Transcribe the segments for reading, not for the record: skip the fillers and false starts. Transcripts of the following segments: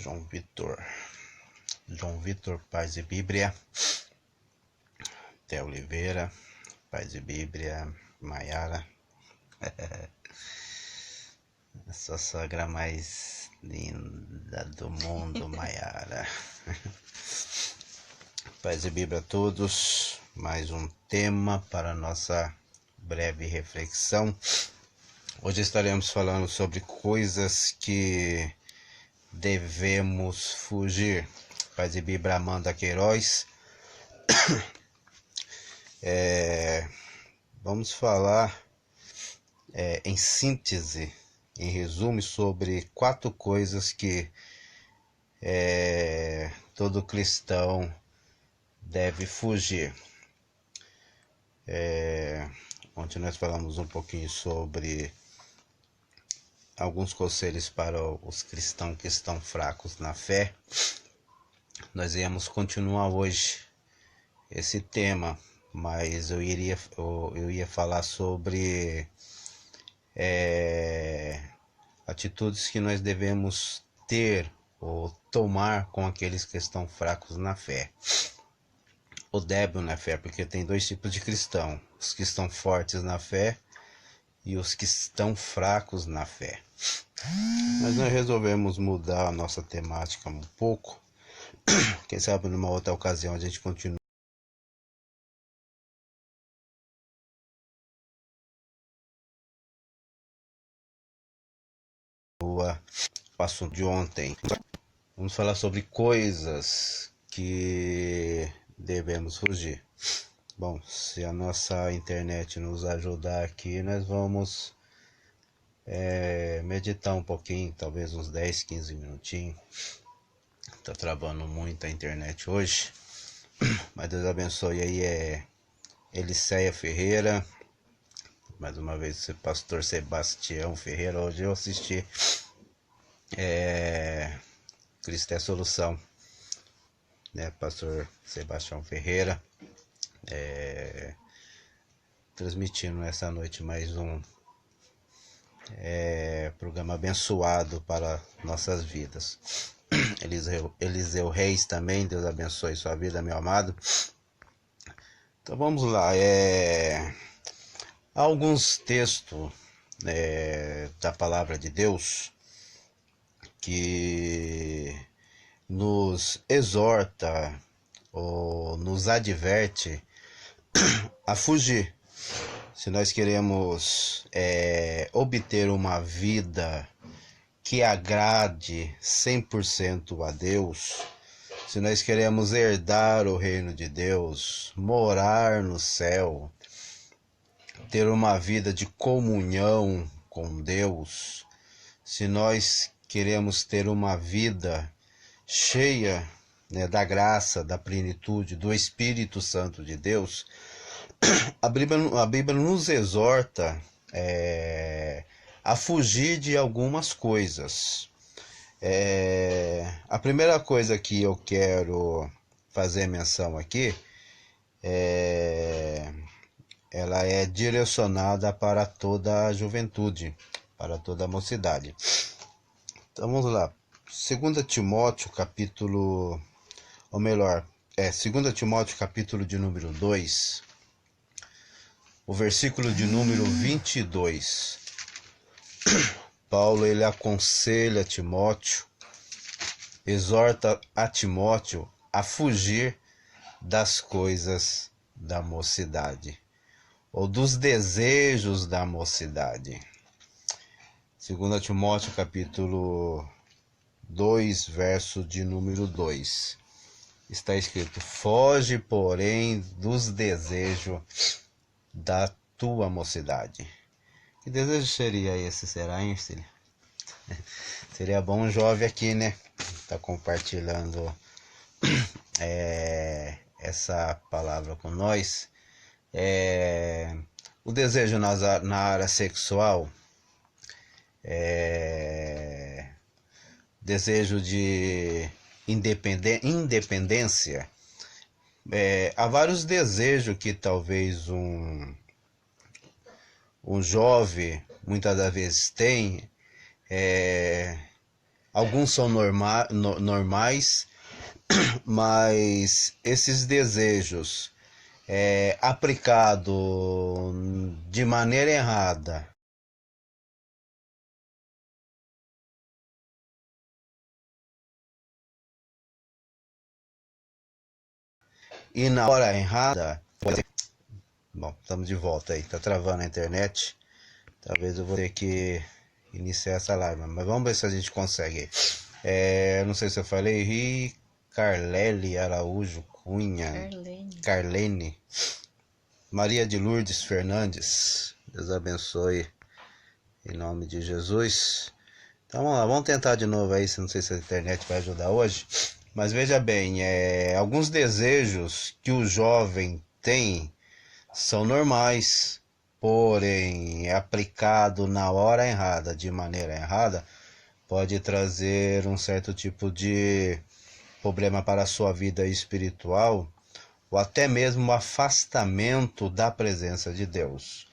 João Vitor. João Vitor, Paz e Bíblia. Té Oliveira, Paz e Bíblia. Maiara. Essa sogra mais linda do mundo, Maiara. Paz e Bíblia a todos. Mais um tema para nossa breve reflexão. Hoje estaremos falando sobre coisas que devemos fugir. Paz e Bíblia Amanda Queiroz. Vamos falar em síntese, em resumo, sobre 4 coisas que todo cristão deve fugir. Ontem nós falamos um pouquinho sobre alguns conselhos para os cristãos que estão fracos na fé. Nós íamos continuar hoje esse tema, mas eu ia falar sobre atitudes que nós devemos ter ou tomar com aqueles que estão fracos na fé. Ou débil na fé, porque tem 2 tipos de cristão: os que estão fortes na fé e os que estão fracos na fé. Mas nós resolvemos mudar a nossa temática um pouco. Quem sabe numa outra ocasião a gente continua o assunto de ontem. Vamos falar sobre coisas que devemos fugir. Bom, se a nossa internet nos ajudar aqui, nós vamos meditar um pouquinho, talvez uns 10, 15 minutinhos. Tá travando muito a internet hoje, mas Deus abençoe aí. Eliceia Ferreira, mais uma vez o pastor Sebastião Ferreira. Hoje eu assisti Cristo é Solução, né? Pastor Sebastião Ferreira transmitindo essa noite mais um programa abençoado para nossas vidas. Eliseu Reis também, Deus abençoe sua vida, meu amado. Então vamos lá. Há alguns textos da palavra de Deus que nos exorta ou nos adverte a fugir. Se nós queremos obter uma vida que agrade 100% a Deus, se nós queremos herdar o reino de Deus, morar no céu, ter uma vida de comunhão com Deus, se nós queremos ter uma vida cheia, né, da graça, da plenitude, do Espírito Santo de Deus, a Bíblia nos exorta a fugir de algumas coisas. A primeira coisa que eu quero fazer menção aqui, ela é direcionada para toda a juventude, para toda a mocidade. Então vamos lá. 2 Timóteo capítulo, ou melhor, 2 Timóteo capítulo de número 2, o versículo de número 22. Paulo, ele aconselha Timóteo, exorta a Timóteo a fugir das coisas da mocidade, ou dos desejos da mocidade. 2 Timóteo capítulo 2, verso de número 2. Está escrito: foge, porém, dos desejos da tua mocidade. Que desejo seria esse, será, hein, filho? Seria bom um jovem aqui, né? Tá compartilhando essa palavra com nós. O desejo na área sexual, desejo de independência. Há vários desejos que talvez um jovem muitas das vezes tem, Alguns são normais, mas esses desejos aplicado de maneira errada e na hora errada, bom, estamos de volta aí, tá travando a internet, talvez eu vou ter que iniciar essa live, mas vamos ver se a gente consegue. Não sei se eu falei, Carlele Araújo Cunha, Carlene, Maria de Lourdes Fernandes, Deus abençoe em nome de Jesus. Então vamos lá, vamos tentar de novo aí, não sei se a internet vai ajudar hoje. Mas veja bem, alguns desejos que o jovem tem são normais, porém aplicado na hora errada, de maneira errada, pode trazer um certo tipo de problema para a sua vida espiritual, ou até mesmo o afastamento da presença de Deus.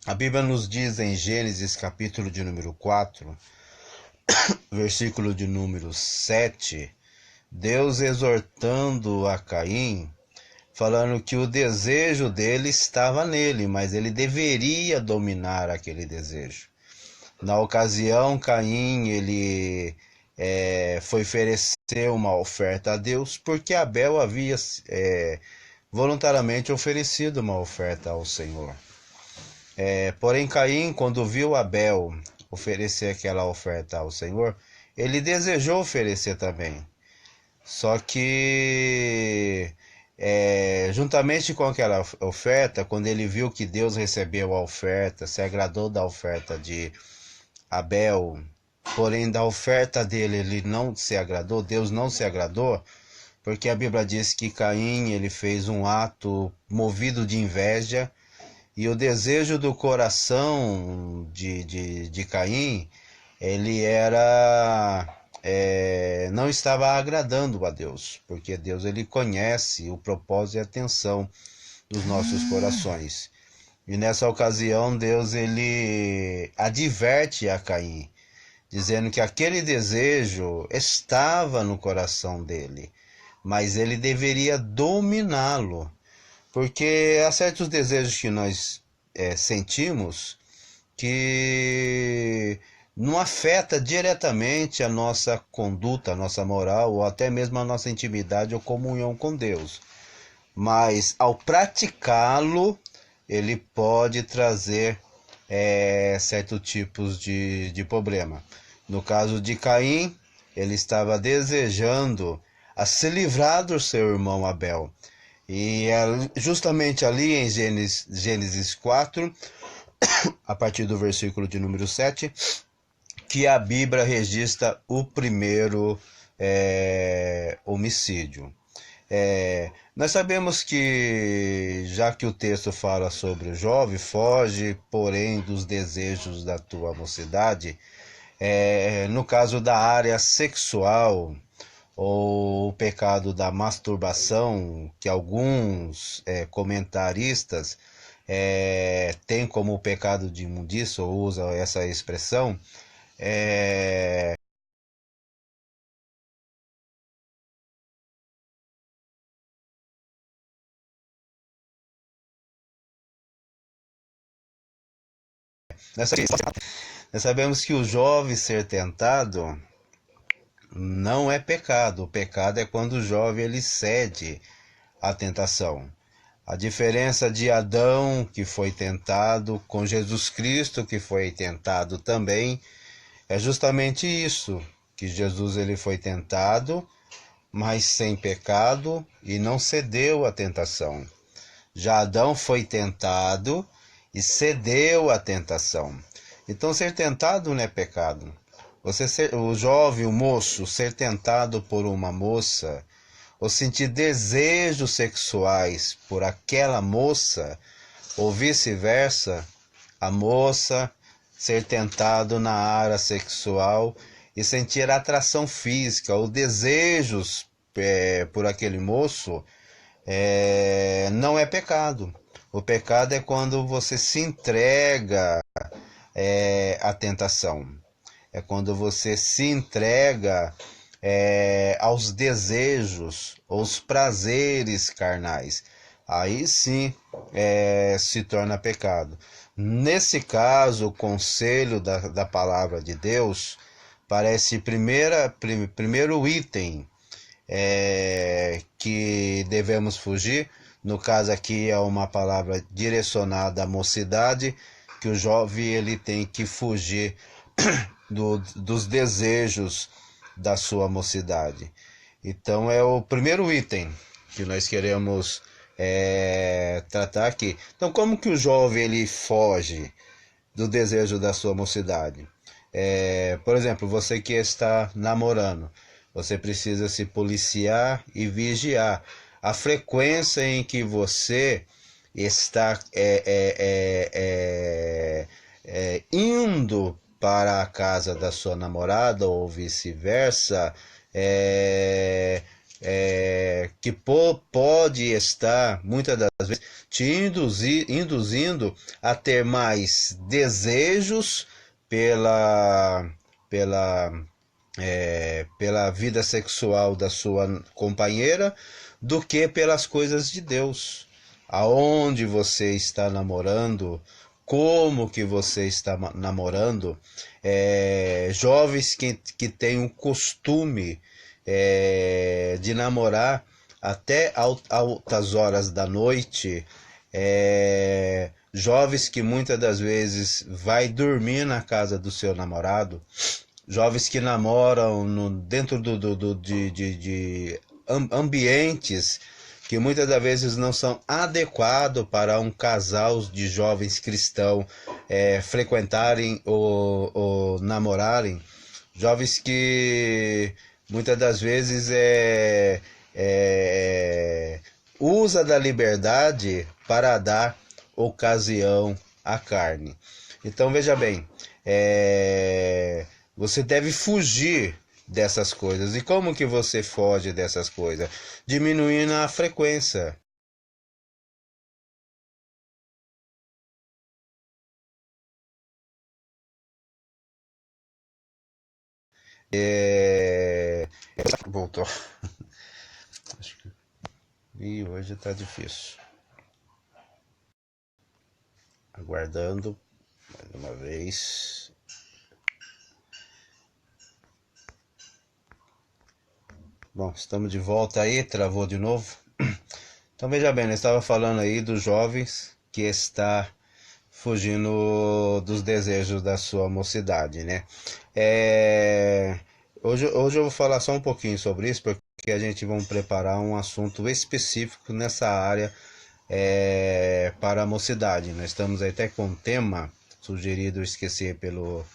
A Bíblia nos diz em Gênesis capítulo de número 4, versículo de número 7, Deus exortando a Caim, falando que o desejo dele estava nele, mas ele deveria dominar aquele desejo. Na ocasião, Caim ele foi oferecer uma oferta a Deus, porque Abel havia voluntariamente oferecido uma oferta ao Senhor. Porém, Caim, quando viu Abel oferecer aquela oferta ao Senhor, ele desejou oferecer também. Só que, juntamente com aquela oferta, quando ele viu que Deus recebeu a oferta, se agradou da oferta de Abel, porém da oferta dele ele não se agradou, Deus não se agradou, porque a Bíblia diz que Caim ele fez um ato movido de inveja, e o desejo do coração de Caim, ele não estava agradando a Deus, porque Deus ele conhece o propósito e a intenção dos nossos corações. E nessa ocasião Deus ele adverte a Caim, dizendo que aquele desejo estava no coração dele, mas ele deveria dominá-lo. Porque há certos desejos que nós sentimos que não afeta diretamente a nossa conduta, a nossa moral, ou até mesmo a nossa intimidade ou comunhão com Deus. Mas ao praticá-lo, ele pode trazer certos tipos de problema. No caso de Caim, ele estava desejando a se livrar do seu irmão Abel. E justamente ali em Gênesis 4, a partir do versículo de número 7, que a Bíblia registra o primeiro homicídio. Nós sabemos que, já que o texto fala sobre o jovem, foge, porém, dos desejos da tua mocidade, no caso da área sexual, ou o pecado da masturbação, que alguns comentaristas têm como o pecado de imundícia, ou usam essa expressão, nós sabemos que o jovem ser tentado não é pecado. O pecado é quando o jovem ele cede à tentação. A diferença de Adão, que foi tentado, com Jesus Cristo, que foi tentado também, é justamente isso, que Jesus ele foi tentado, mas sem pecado, e não cedeu à tentação. Já Adão foi tentado e cedeu à tentação. Então ser tentado não é pecado. O jovem, o moço, ser tentado por uma moça, ou sentir desejos sexuais por aquela moça, ou vice-versa, a moça ser tentado na área sexual e sentir atração física ou desejos por aquele moço, não é pecado. O pecado é quando você se entrega à tentação. é quando você se entrega aos desejos, aos prazeres carnais. Aí sim se torna pecado. Nesse caso, o conselho da palavra de Deus parece primeiro item que devemos fugir. No caso aqui é uma palavra direcionada à mocidade, que o jovem ele tem que fugir dos desejos da sua mocidade. Então é o primeiro item que nós queremos tratar aqui. Então como que o jovem ele foge do desejo da sua mocidade? Por exemplo, você que está namorando, você precisa se policiar e vigiar a frequência em que você está indo para a casa da sua namorada ou vice-versa, que pode estar, muitas das vezes, te induzindo a ter mais desejos pela vida sexual da sua companheira do que pelas coisas de Deus. Aonde você está namorando, como que você está namorando, jovens que têm o costume de namorar até altas horas da noite, jovens que muitas das vezes vai dormir na casa do seu namorado, jovens que namoram dentro de ambientes que muitas das vezes não são adequados para um casal de jovens cristãos frequentarem ou namorarem, jovens que muitas das vezes usa da liberdade para dar ocasião à carne. Então veja bem, você deve fugir dessas coisas. E como que você foge dessas coisas? Diminuindo a frequência. Voltou. Acho que... Ih, hoje tá difícil. Aguardando mais uma vez. Bom, estamos de volta aí, travou de novo. Então veja bem, eu estava falando aí dos jovens que está fugindo dos desejos da sua mocidade, né? Hoje eu vou falar só um pouquinho sobre isso, porque a gente vai preparar um assunto específico nessa área para a mocidade. Nós estamos aí até com um tema sugerido, esqueci pelo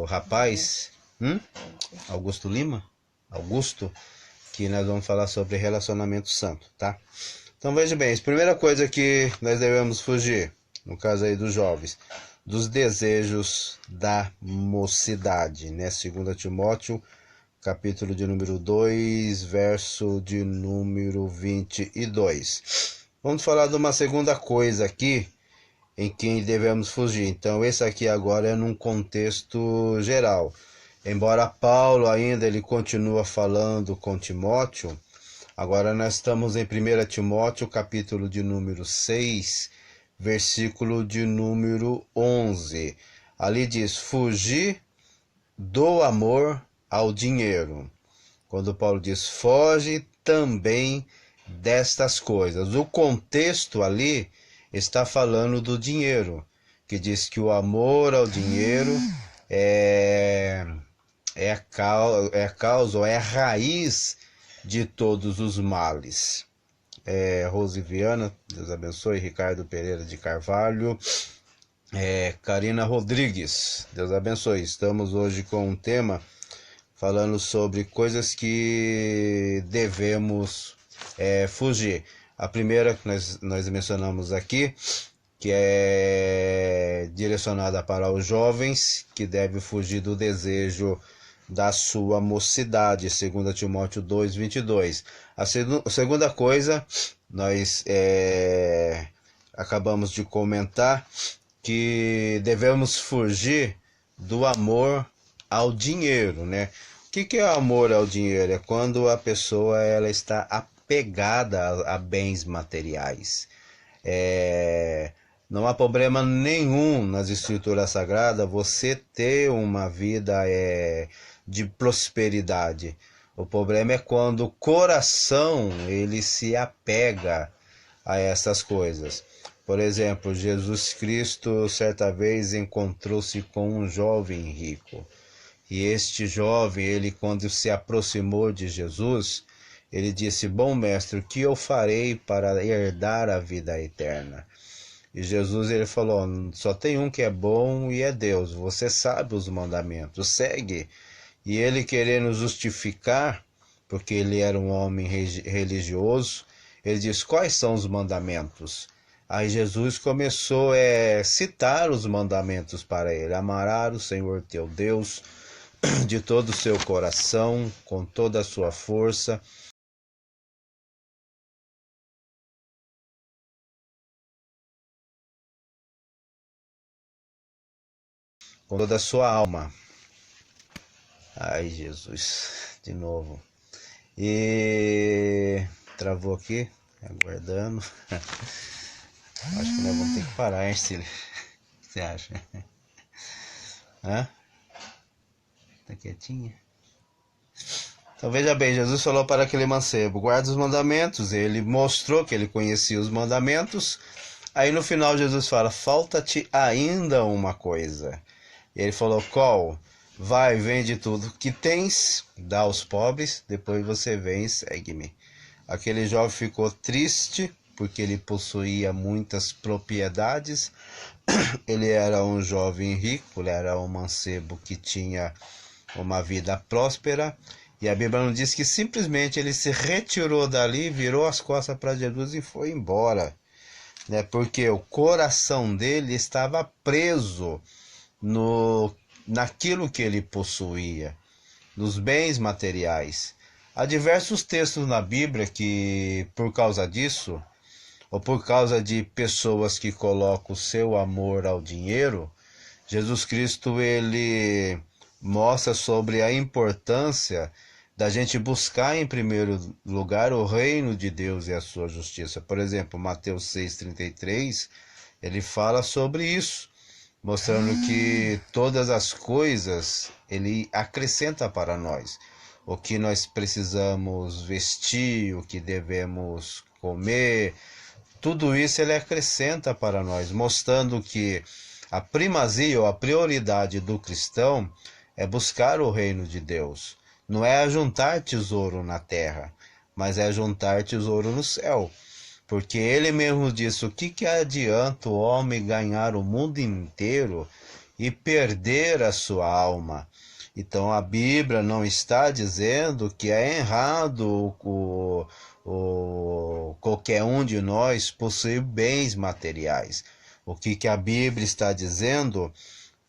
rapaz, Augusto Lima, que nós vamos falar sobre relacionamento santo, tá? Então veja bem, a primeira coisa que nós devemos fugir, no caso aí dos jovens, dos desejos da mocidade, né? 2 Timóteo, capítulo de número 2, verso de número 22. Vamos falar de uma segunda coisa aqui, em que devemos fugir. Então esse aqui agora é num contexto geral. Embora Paulo ainda ele continua falando com Timóteo, agora nós estamos em 1 Timóteo, capítulo de número 6, versículo de número 11. Ali diz, fugir do amor ao dinheiro. Quando Paulo diz, foge também destas coisas. O contexto ali está falando do dinheiro, que diz que o amor ao dinheiro é a causa, ou é a raiz de todos os males. Rose Viana, Deus abençoe. Ricardo Pereira de Carvalho, Karina Rodrigues, Deus abençoe. Estamos hoje com um tema falando sobre coisas que devemos fugir. A primeira que nós mencionamos aqui, que é direcionada para os jovens, que devem fugir do desejo da sua mocidade, 2 Timóteo 2, 22. A segunda coisa, nós acabamos de comentar, que devemos fugir do amor ao dinheiro, né? O que é amor ao dinheiro? É quando a pessoa ela está apegada a bens materiais. Não há problema nenhum nas escrituras sagradas você ter uma vida de prosperidade. O problema é quando o coração ele se apega a essas coisas. Por exemplo, Jesus Cristo certa vez encontrou-se com um jovem rico. E este jovem, ele quando se aproximou de Jesus, ele disse: "Bom mestre, o que eu farei para herdar a vida eterna?" E Jesus ele falou: "Só tem um que é bom e é Deus. Você sabe os mandamentos, segue." E ele querendo justificar, porque ele era um homem religioso, ele diz: "Quais são os mandamentos?" Aí Jesus começou a citar os mandamentos para ele: amarás o Senhor teu Deus de todo o seu coração, com toda a sua força, com toda a sua alma. Ai, Jesus, de novo. E travou aqui, aguardando. Acho que nós vamos ter que parar, hein, Cílio? O que você acha? Hã? Tá quietinha? Então veja bem, Jesus falou para aquele mancebo: guarda os mandamentos. Ele mostrou que ele conhecia os mandamentos. Aí no final Jesus fala: falta-te ainda uma coisa. E ele falou: qual? Vai, vende tudo que tens, dá aos pobres, depois você vem e segue-me. Aquele jovem ficou triste porque ele possuía muitas propriedades. Ele era um jovem rico, ele era um mancebo que tinha uma vida próspera. E a Bíblia não diz que simplesmente ele se retirou dali, virou as costas para Jesus e foi embora, né? Porque o coração dele estava preso naquilo que ele possuía, nos bens materiais. Há diversos textos na Bíblia que, por causa disso, ou por causa de pessoas que colocam o seu amor ao dinheiro, Jesus Cristo ele mostra sobre a importância da gente buscar em primeiro lugar o reino de Deus e a sua justiça. Por exemplo, Mateus 6,33, ele fala sobre isso, mostrando que todas as coisas ele acrescenta para nós. O que nós precisamos vestir, o que devemos comer, tudo isso ele acrescenta para nós, mostrando que a primazia ou a prioridade do cristão é buscar o reino de Deus. Não é ajuntar tesouro na terra, mas é juntar tesouro no céu. Porque ele mesmo disse: o que adianta o homem ganhar o mundo inteiro e perder a sua alma? Então a Bíblia não está dizendo que é errado qualquer um de nós possuir bens materiais. O que a Bíblia está dizendo?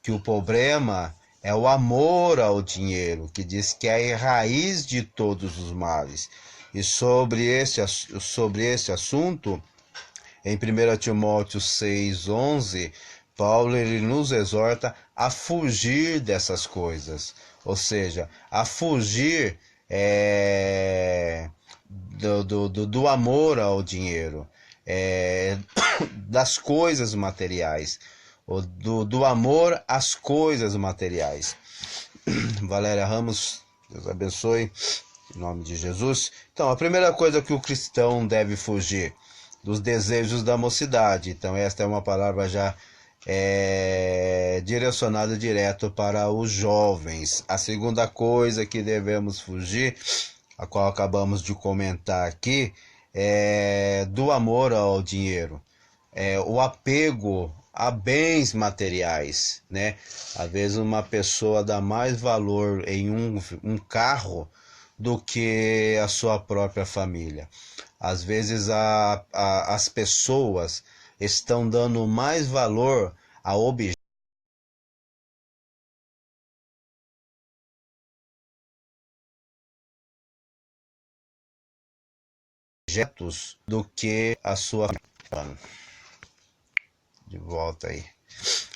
Que o problema é o amor ao dinheiro, que diz que é a raiz de todos os males. E sobre esse assunto, em 1 Timóteo 6,11, Paulo ele nos exorta a fugir dessas coisas, ou seja, a fugir do amor ao dinheiro, das coisas materiais, do amor às coisas materiais. Valéria Ramos, Deus abençoe, em nome de Jesus. Então, a primeira coisa que o cristão deve fugir dos desejos da mocidade. Então, esta é uma palavra já direcionada direto para os jovens. A segunda coisa que devemos fugir, a qual acabamos de comentar aqui, é do amor ao dinheiro. O apego a bens materiais, né? Às vezes uma pessoa dá mais valor em um carro do que a sua própria família. Às vezes as pessoas estão dando mais valor a objetos do que a sua família. De volta aí.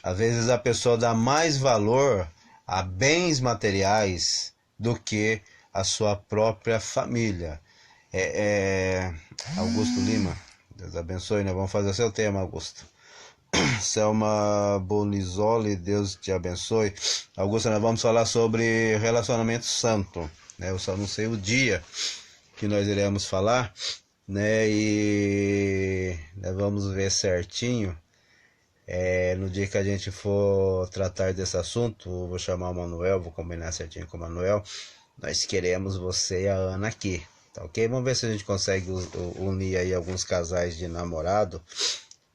Às vezes a pessoa dá mais valor a bens materiais do que a sua própria família. Augusto Lima, Deus abençoe, né? Vamos fazer o seu tema, Augusto. Selma Bonizoli, Deus te abençoe. Augusto, nós vamos falar sobre relacionamento santo, né? Eu só não sei o dia que nós iremos falar, né? E nós vamos ver certinho. No dia que a gente for tratar desse assunto, eu vou chamar o Manuel, vou combinar certinho com o Manuel. Nós queremos você e a Ana aqui, tá ok? Vamos ver se a gente consegue unir aí alguns casais de namorado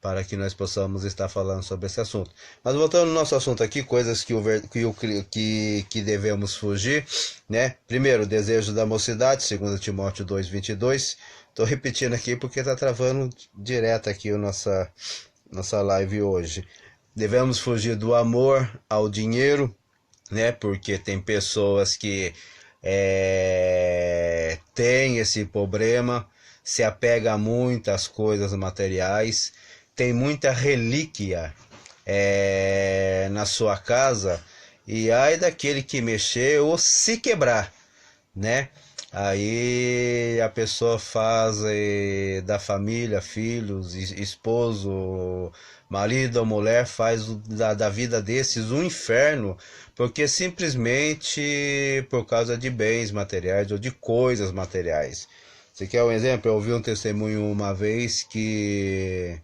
para que nós possamos estar falando sobre esse assunto. Mas voltando ao nosso assunto aqui, coisas que devemos fugir, né? Primeiro, o desejo da mocidade, 2 Timóteo 2:22. Estou repetindo aqui porque está travando direto aqui a nossa live hoje. Devemos fugir do amor ao dinheiro, né? Porque tem pessoas que têm esse problema, se apega muito às coisas materiais, tem muita relíquia na sua casa, e ai daquele que mexer ou se quebrar, né? Aí a pessoa faz da família, filhos, esposo, marido ou mulher, faz da vida desses um inferno, porque simplesmente por causa de bens materiais ou de coisas materiais. Você quer um exemplo? Eu ouvi um testemunho uma vez que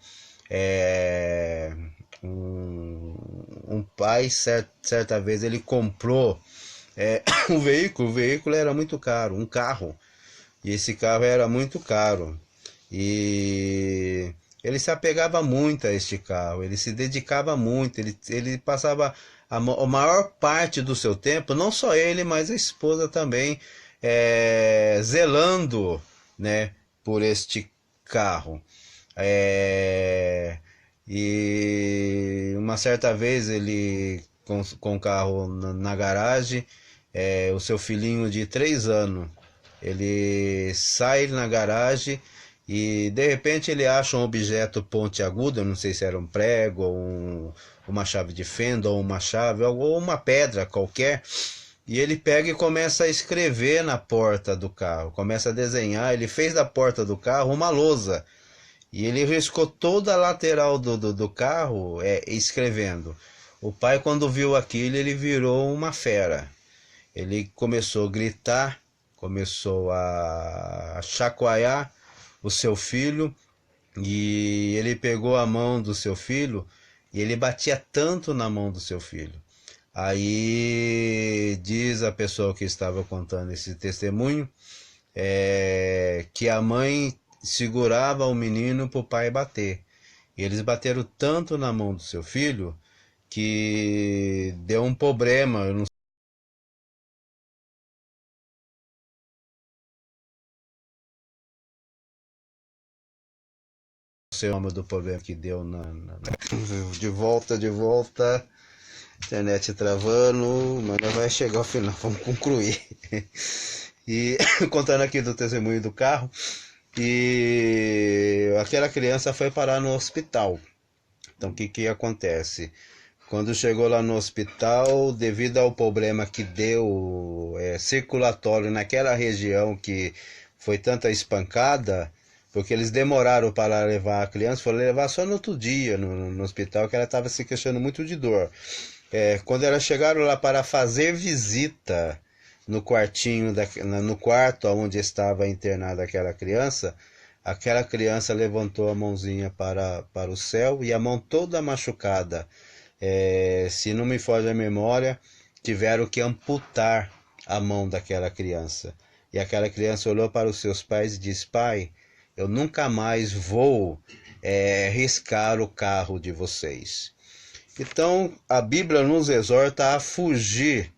um pai, certa vez, ele comprou um veículo. O veículo era muito caro, um carro, e esse carro era muito caro, e ele se apegava muito a este carro, ele se dedicava muito, ele passava a maior parte do seu tempo, não só ele, mas a esposa também, zelando, né, por este carro. E uma certa vez ele com o carro na garagem, o seu filhinho de 3 anos, ele sai na garagem e de repente ele acha um objeto pontiagudo, eu não sei se era um prego, ou uma chave de fenda, ou uma chave, ou uma pedra qualquer, e ele pega e começa a escrever na porta do carro, começa a desenhar. Ele fez da porta do carro uma lousa, e ele riscou toda a lateral do carro escrevendo. O pai, quando viu aquilo, ele virou uma fera. Ele começou a gritar, começou a chacoalhar o seu filho, e ele pegou a mão do seu filho e ele batia tanto na mão do seu filho. Aí diz a pessoa que estava contando esse testemunho, que a mãe segurava o menino para o pai bater. E eles bateram tanto na mão do seu filho que deu um problema. Eu não sei o nome do problema que deu de volta. Internet travando, mas não vai chegar ao final, vamos concluir. E contando aqui do testemunho do carro, e aquela criança foi parar no hospital. Então o que acontece? Quando chegou lá no hospital, devido ao problema que deu circulatório naquela região, que foi tanta espancada, porque eles demoraram para levar a criança, foram levar só no outro dia no hospital, que ela estava se queixando muito de dor. Quando elas chegaram lá para fazer visita no quartinho, no quarto onde estava internada aquela criança levantou a mãozinha para o céu, e a mão toda machucada. Se não me foge a memória, tiveram que amputar a mão daquela criança. E aquela criança olhou para os seus pais e disse: pai, eu nunca mais vou riscar o carro de vocês. Então a Bíblia nos exorta a fugir,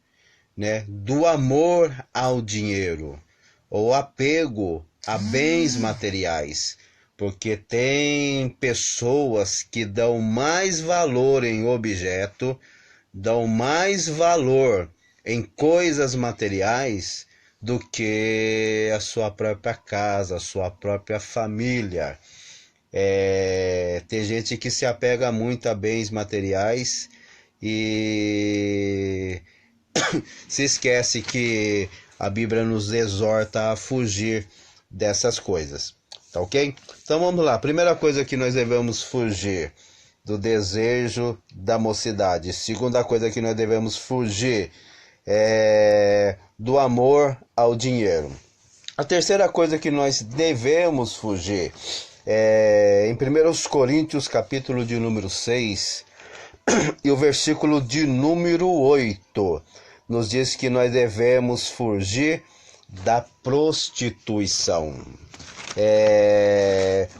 né, do amor ao dinheiro, ou apego a bens materiais, porque tem pessoas que dão mais valor em objeto, dão mais valor em coisas materiais do que a sua própria casa, a sua própria família. Tem gente que se apega muito a bens materiais, e se esquece que a Bíblia nos exorta a fugir dessas coisas, tá ok? Então vamos lá, primeira coisa que nós devemos fugir do desejo da mocidade. Segunda coisa que nós devemos fugir é do amor ao dinheiro. A terceira coisa que nós devemos fugir é em 1 Coríntios, capítulo de número 6, e o versículo de número 8, nos diz que nós devemos fugir da prostituição.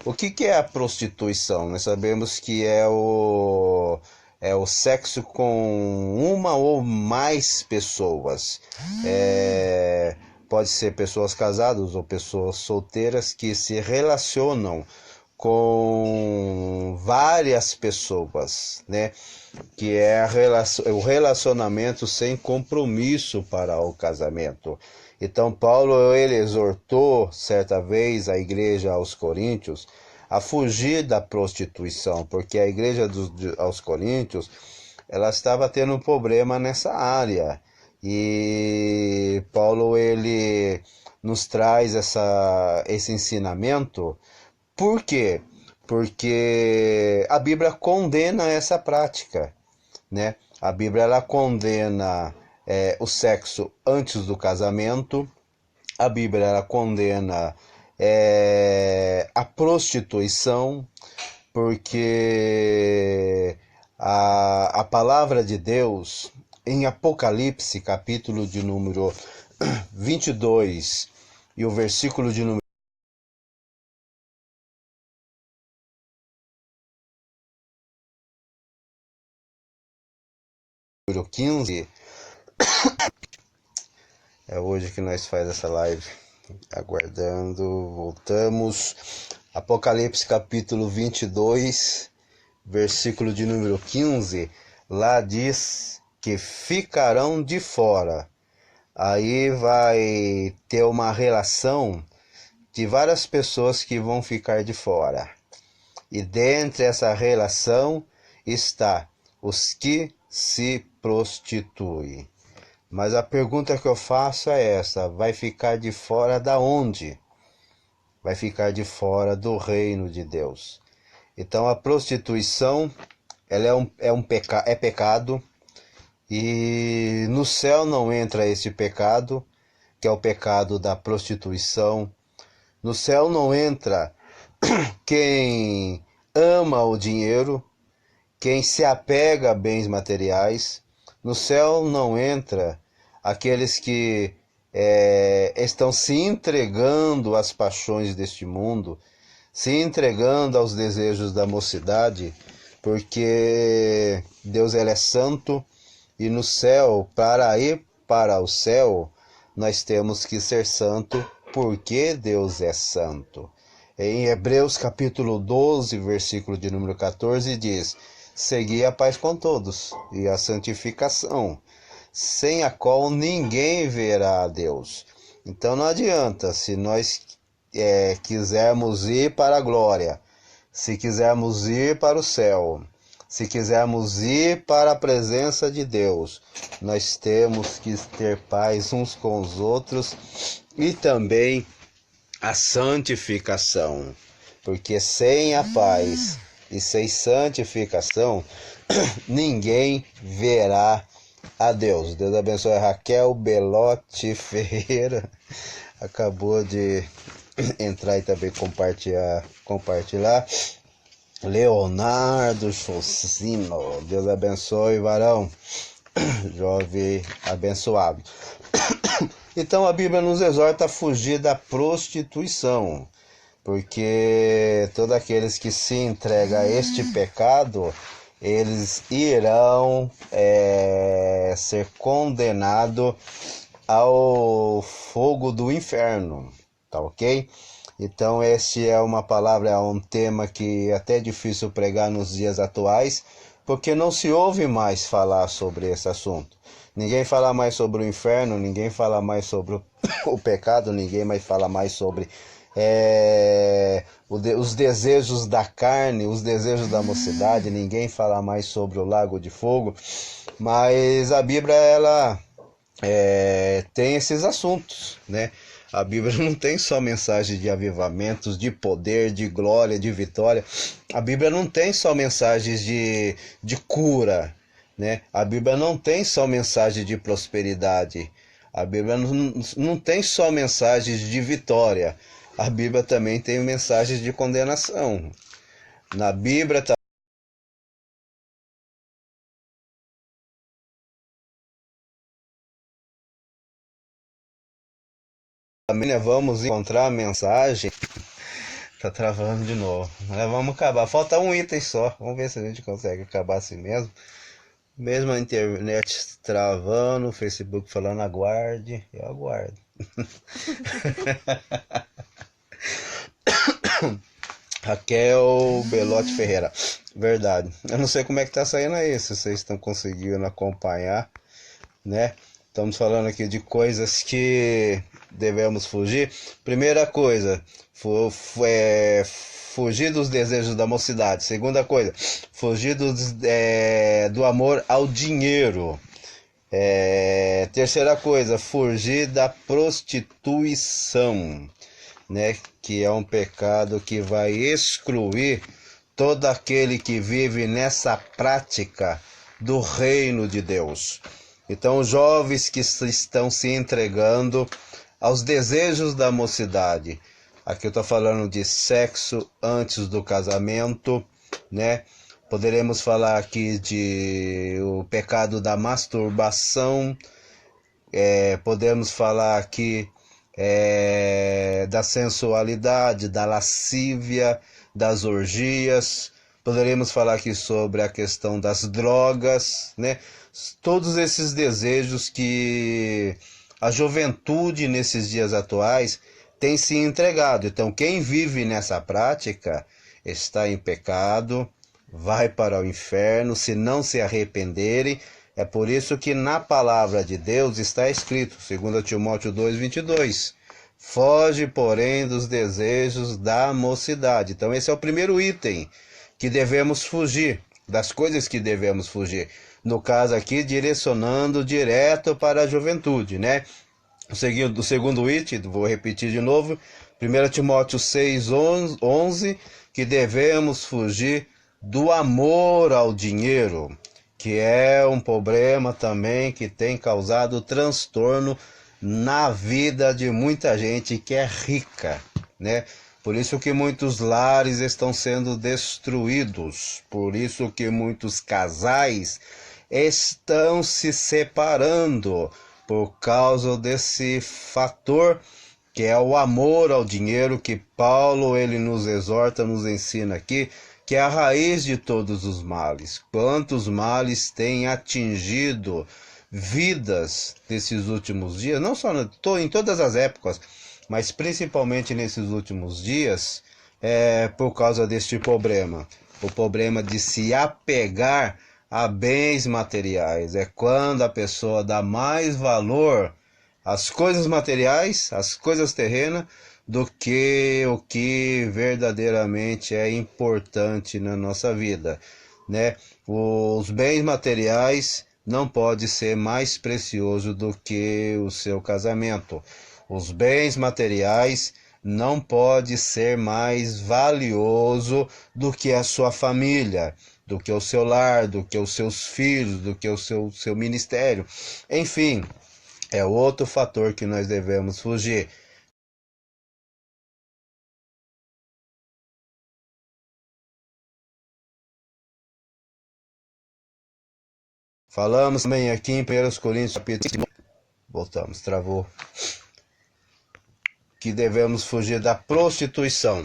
O que é a prostituição? Nós sabemos que é o sexo com uma ou mais pessoas. Pode ser pessoas casadas ou pessoas solteiras que se relacionam com várias pessoas, né? Que é o relacionamento sem compromisso para o casamento. Então Paulo ele exortou certa vez a igreja aos Coríntios a fugir da prostituição, porque a igreja aos Coríntios ela estava tendo um problema nessa área. E Paulo ele nos traz esse ensinamento. Por quê? Porque a Bíblia condena essa prática, né? A Bíblia ela condena o sexo antes do casamento. A Bíblia ela condena a prostituição, porque a palavra de Deus em Apocalipse, capítulo de número 22 e o versículo de número 15, é hoje que nós faz essa live, aguardando, voltamos, Apocalipse capítulo 22, versículo de número 15, lá diz que ficarão de fora. Aí vai ter uma relação de várias pessoas que vão ficar de fora. E dentre essa relação está os que se prostituem. Mas a pergunta que eu faço é essa: vai ficar de fora da onde? Vai ficar de fora do reino de Deus. Então a prostituição ela é pecado, e no céu não entra esse pecado, que é o pecado da prostituição. No céu não entra quem ama o dinheiro, quem se apega a bens materiais. No céu não entra aqueles que estão se entregando às paixões deste mundo, se entregando aos desejos da mocidade, porque Deus ele é santo, e no céu, para ir para o céu, nós temos que ser santo, porque Deus é santo. Em Hebreus capítulo 12, versículo de número 14, diz: segui a paz com todos e a santificação, sem a qual ninguém verá a Deus. Então não adianta, se nós quisermos ir para a glória, se quisermos ir para o céu, se quisermos ir para a presença de Deus, nós temos que ter paz uns com os outros e também a santificação, porque sem a paz e sem santificação ninguém verá a Deus. Deus abençoe a Raquel Belotti Ferreira, acabou de entrar e também compartilhar. Leonardo Chocino, Deus abençoe, varão, jovem abençoado. Então a Bíblia nos exorta a fugir da prostituição, porque todos aqueles que se entregam a este pecado, eles irão ser condenados ao fogo do inferno, tá ok? Então esse é uma palavra, é um tema que é até difícil pregar nos dias atuais, porque não se ouve mais falar sobre esse assunto. Ninguém fala mais sobre o inferno, ninguém fala mais sobre o pecado, ninguém mais fala mais sobre os desejos da carne, os desejos da mocidade, ninguém fala mais sobre o lago de fogo. Mas a Bíblia, ela tem esses assuntos, né? A Bíblia não tem só mensagem de avivamentos, de poder, de glória, de vitória. A Bíblia não tem só mensagens de cura, né? A Bíblia não tem só mensagem de prosperidade. A Bíblia não tem só mensagens de vitória. A Bíblia também tem mensagens de condenação. Na Bíblia também, né, vamos encontrar a mensagem. Tá travando de novo. Mas vamos acabar. Falta um item só. Vamos ver se a gente consegue acabar assim mesmo. Mesmo a internet travando, o Facebook falando aguarde, eu aguardo. Raquel Belotti Ferreira. Verdade. Eu não sei como é que tá saindo aí, se vocês estão conseguindo acompanhar, né? Estamos falando aqui de coisas que devemos fugir. Primeira coisa, fugir dos desejos da mocidade. Segunda coisa, fugir do amor ao dinheiro. Terceira coisa, fugir da prostituição, né? Que é um pecado que vai excluir todo aquele que vive nessa prática do reino de Deus. Então, os jovens que estão se entregando aos desejos da mocidade. Aqui eu estou falando de sexo antes do casamento, né? Poderemos falar aqui de o pecado da masturbação. Podemos falar aqui da sensualidade, da lascívia, das orgias. Poderemos falar aqui sobre a questão das drogas, né? Todos esses desejos que a juventude nesses dias atuais tem se entregado. Então, quem vive nessa prática está em pecado, vai para o inferno se não se arrependerem. É por isso que na palavra de Deus está escrito, 2 Timóteo 2:22, foge, porém, dos desejos da mocidade. Então esse é o primeiro item que devemos fugir, das coisas que devemos fugir. No caso aqui, direcionando direto para a juventude, né? O segundo item, vou repetir de novo, 1 Timóteo 6:11, que devemos fugir do amor ao dinheiro, que é um problema também que tem causado transtorno na vida de muita gente que é rica, né? Por isso que muitos lares estão sendo destruídos, por isso que muitos casais estão se separando por causa desse fator que é o amor ao dinheiro, que Paulo ele nos exorta, nos ensina aqui, que é a raiz de todos os males. Quantos males têm atingido vidas nesses últimos dias, não só em todas as épocas, mas principalmente nesses últimos dias, por causa deste problema. O problema de se apegar a bens materiais. É quando a pessoa dá mais valor às coisas materiais, às coisas terrenas, do que o que verdadeiramente é importante na nossa vida, né? Os bens materiais não pode ser mais precioso do que o seu casamento. Os bens materiais não pode ser mais valioso do que a sua família, do que o seu lar, do que os seus filhos, do que o seu ministério. Enfim, é outro fator que nós devemos fugir. Falamos também aqui em 1 Coríntios, capítulo... Voltamos, travou. Que devemos fugir da prostituição.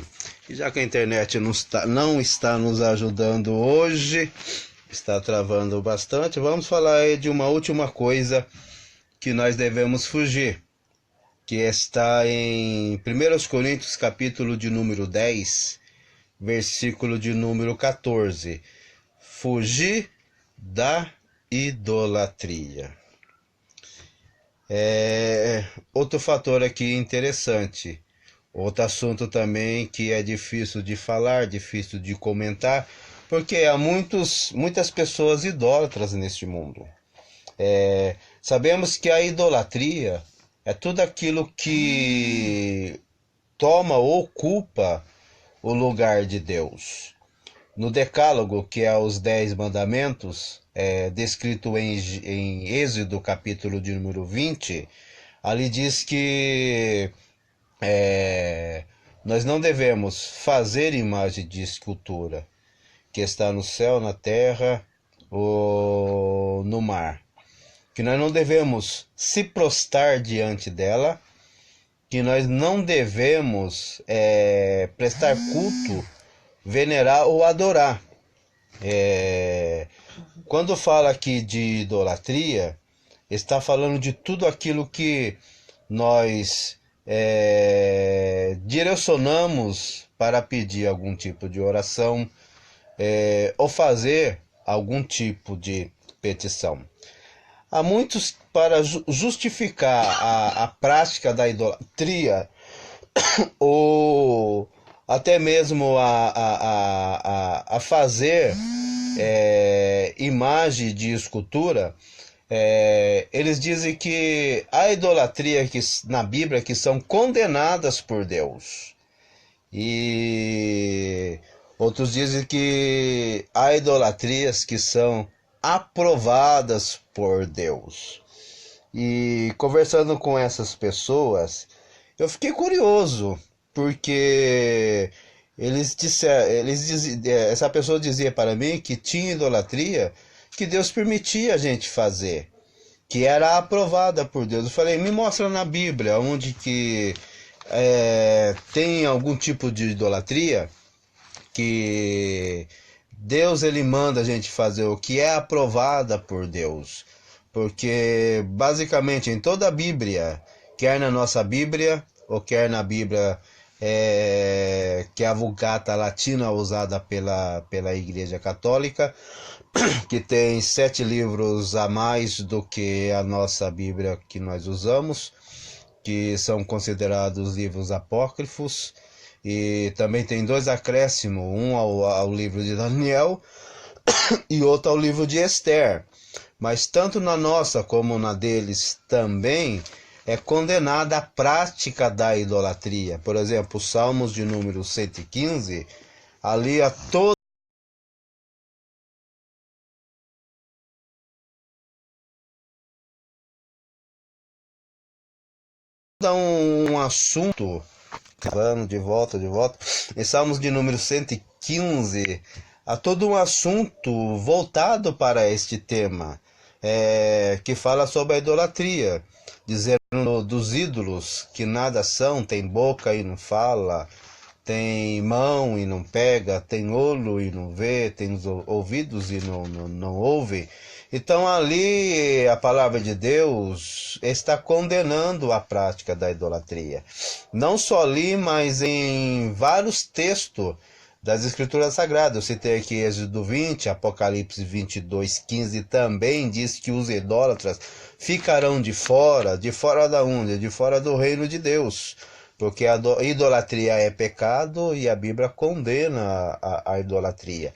E já que a internet não está nos ajudando hoje, está travando bastante, vamos falar aí de uma última coisa que nós devemos fugir, que está em 1 Coríntios, capítulo de número 10, versículo de número 14. Fugir da idolatria. Outro fator aqui interessante, outro assunto também que é difícil de falar, difícil de comentar, porque há muitas pessoas idólatras neste mundo. Sabemos que a idolatria é tudo aquilo que toma ou ocupa o lugar de Deus. No Decálogo, que é os 10 mandamentos, descrito em Êxodo, capítulo de número 20, ali diz que nós não devemos fazer imagem de escultura, que está no céu, na terra ou no mar. Que nós não devemos se prostrar diante dela, que nós não devemos prestar culto, venerar ou adorar. Quando fala aqui de idolatria, está falando de tudo aquilo que nós direcionamos para pedir algum tipo de oração ou fazer algum tipo de petição. Há muitos, para justificar a prática da idolatria, ou até mesmo a fazer imagem de escultura, eles dizem que a idolatria que, na Bíblia, que são condenadas por Deus. E outros dizem que há idolatrias que são aprovadas por Deus. E conversando com essas pessoas, eu fiquei curioso, porque essa pessoa dizia para mim que tinha idolatria que Deus permitia a gente fazer, que era aprovada por Deus. Eu falei, me mostra na Bíblia onde que tem algum tipo de idolatria que Deus ele manda a gente fazer o que é aprovada por Deus. Porque basicamente em toda a Bíblia, quer na nossa Bíblia ou quer na Bíblia que é a Vulgata Latina usada pela Igreja Católica, que tem 7 livros a mais do que a nossa Bíblia que nós usamos, que são considerados livros apócrifos. E também tem 2 acréscimos, um ao livro de Daniel e outro ao livro de Esther. Mas tanto na nossa como na deles também é condenada a prática da idolatria. Por exemplo, os Salmos de número 115, ali a todo um assunto, de volta, em Salmos de número 115, há todo um assunto voltado para este tema, que fala sobre a idolatria, dizendo dos ídolos que nada são, tem boca e não fala, tem mão e não pega, tem olho e não vê, tem ouvidos e não ouve. Então ali a palavra de Deus está condenando a prática da idolatria. Não só ali, mas em vários textos das Escrituras Sagradas. Eu citei aqui Êxodo 20, Apocalipse 22:15 também diz que os idólatras ficarão de fora da onde? De fora do reino de Deus. Porque a idolatria é pecado e a Bíblia condena a idolatria.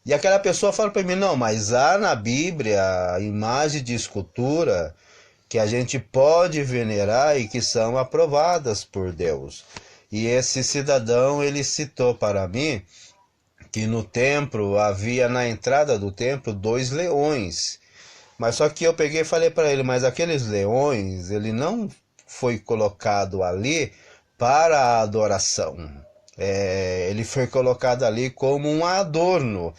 E aquela pessoa fala para mim, não, mas há na Bíblia imagem de escultura que a gente pode venerar e que são aprovadas por Deus. E esse cidadão, ele citou para mim que no templo havia na entrada do templo 2 leões. Mas só que eu peguei e falei para ele, mas aqueles leões, ele não foi colocado ali para a adoração. Ele foi colocado ali como um adorno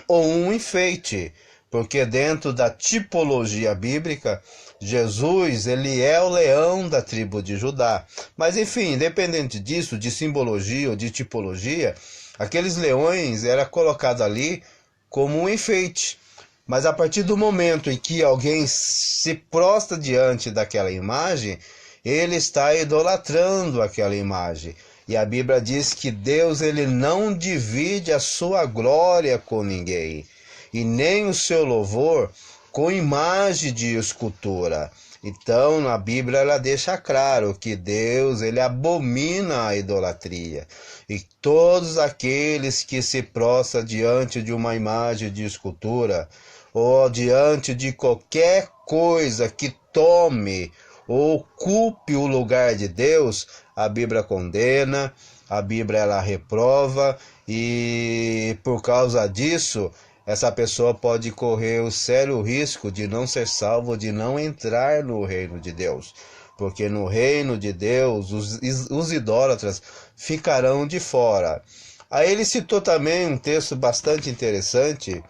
ou um enfeite, porque dentro da tipologia bíblica, Jesus ele é o leão da tribo de Judá. Mas enfim, independente disso, de simbologia ou de tipologia, aqueles leões eram colocados ali como um enfeite. Mas a partir do momento em que alguém se prostra diante daquela imagem, ele está idolatrando aquela imagem. E a Bíblia diz que Deus ele não divide a sua glória com ninguém, e nem o seu louvor com imagem de escultura. Então, na Bíblia ela deixa claro que Deus, ele abomina a idolatria. E todos aqueles que se prostram diante de uma imagem de escultura, ou diante de qualquer coisa que tome ou ocupe o lugar de Deus, a Bíblia condena, a Bíblia ela reprova, e por causa disso, essa pessoa pode correr o sério risco de não ser salvo, de não entrar no reino de Deus. Porque no reino de Deus, os idólatras ficarão de fora. Aí ele citou também um texto bastante interessante,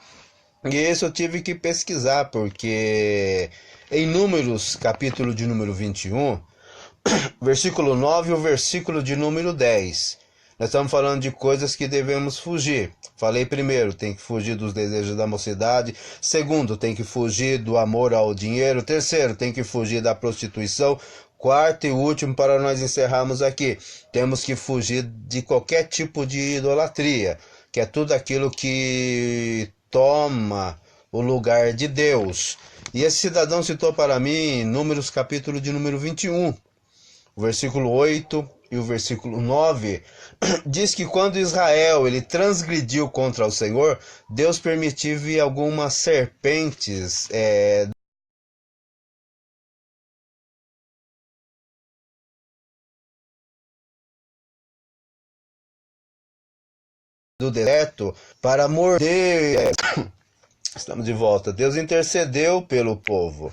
e esse eu tive que pesquisar, porque em Números, capítulo de número 21, versículo 9 e o versículo de número 10. Nós estamos falando de coisas que devemos fugir. Falei primeiro, tem que fugir dos desejos da mocidade. Segundo, tem que fugir do amor ao dinheiro. Terceiro, tem que fugir da prostituição. Quarto e último, para nós encerrarmos aqui, temos que fugir de qualquer tipo de idolatria, que é tudo aquilo que toma o lugar de Deus. E esse cidadão citou para mim Números capítulo de número 21, o versículo 8 e o versículo 9, diz que quando Israel ele transgrediu contra o Senhor, Deus permitiu vir algumas serpentes do deserto para morder. Estamos de volta. Deus intercedeu pelo povo.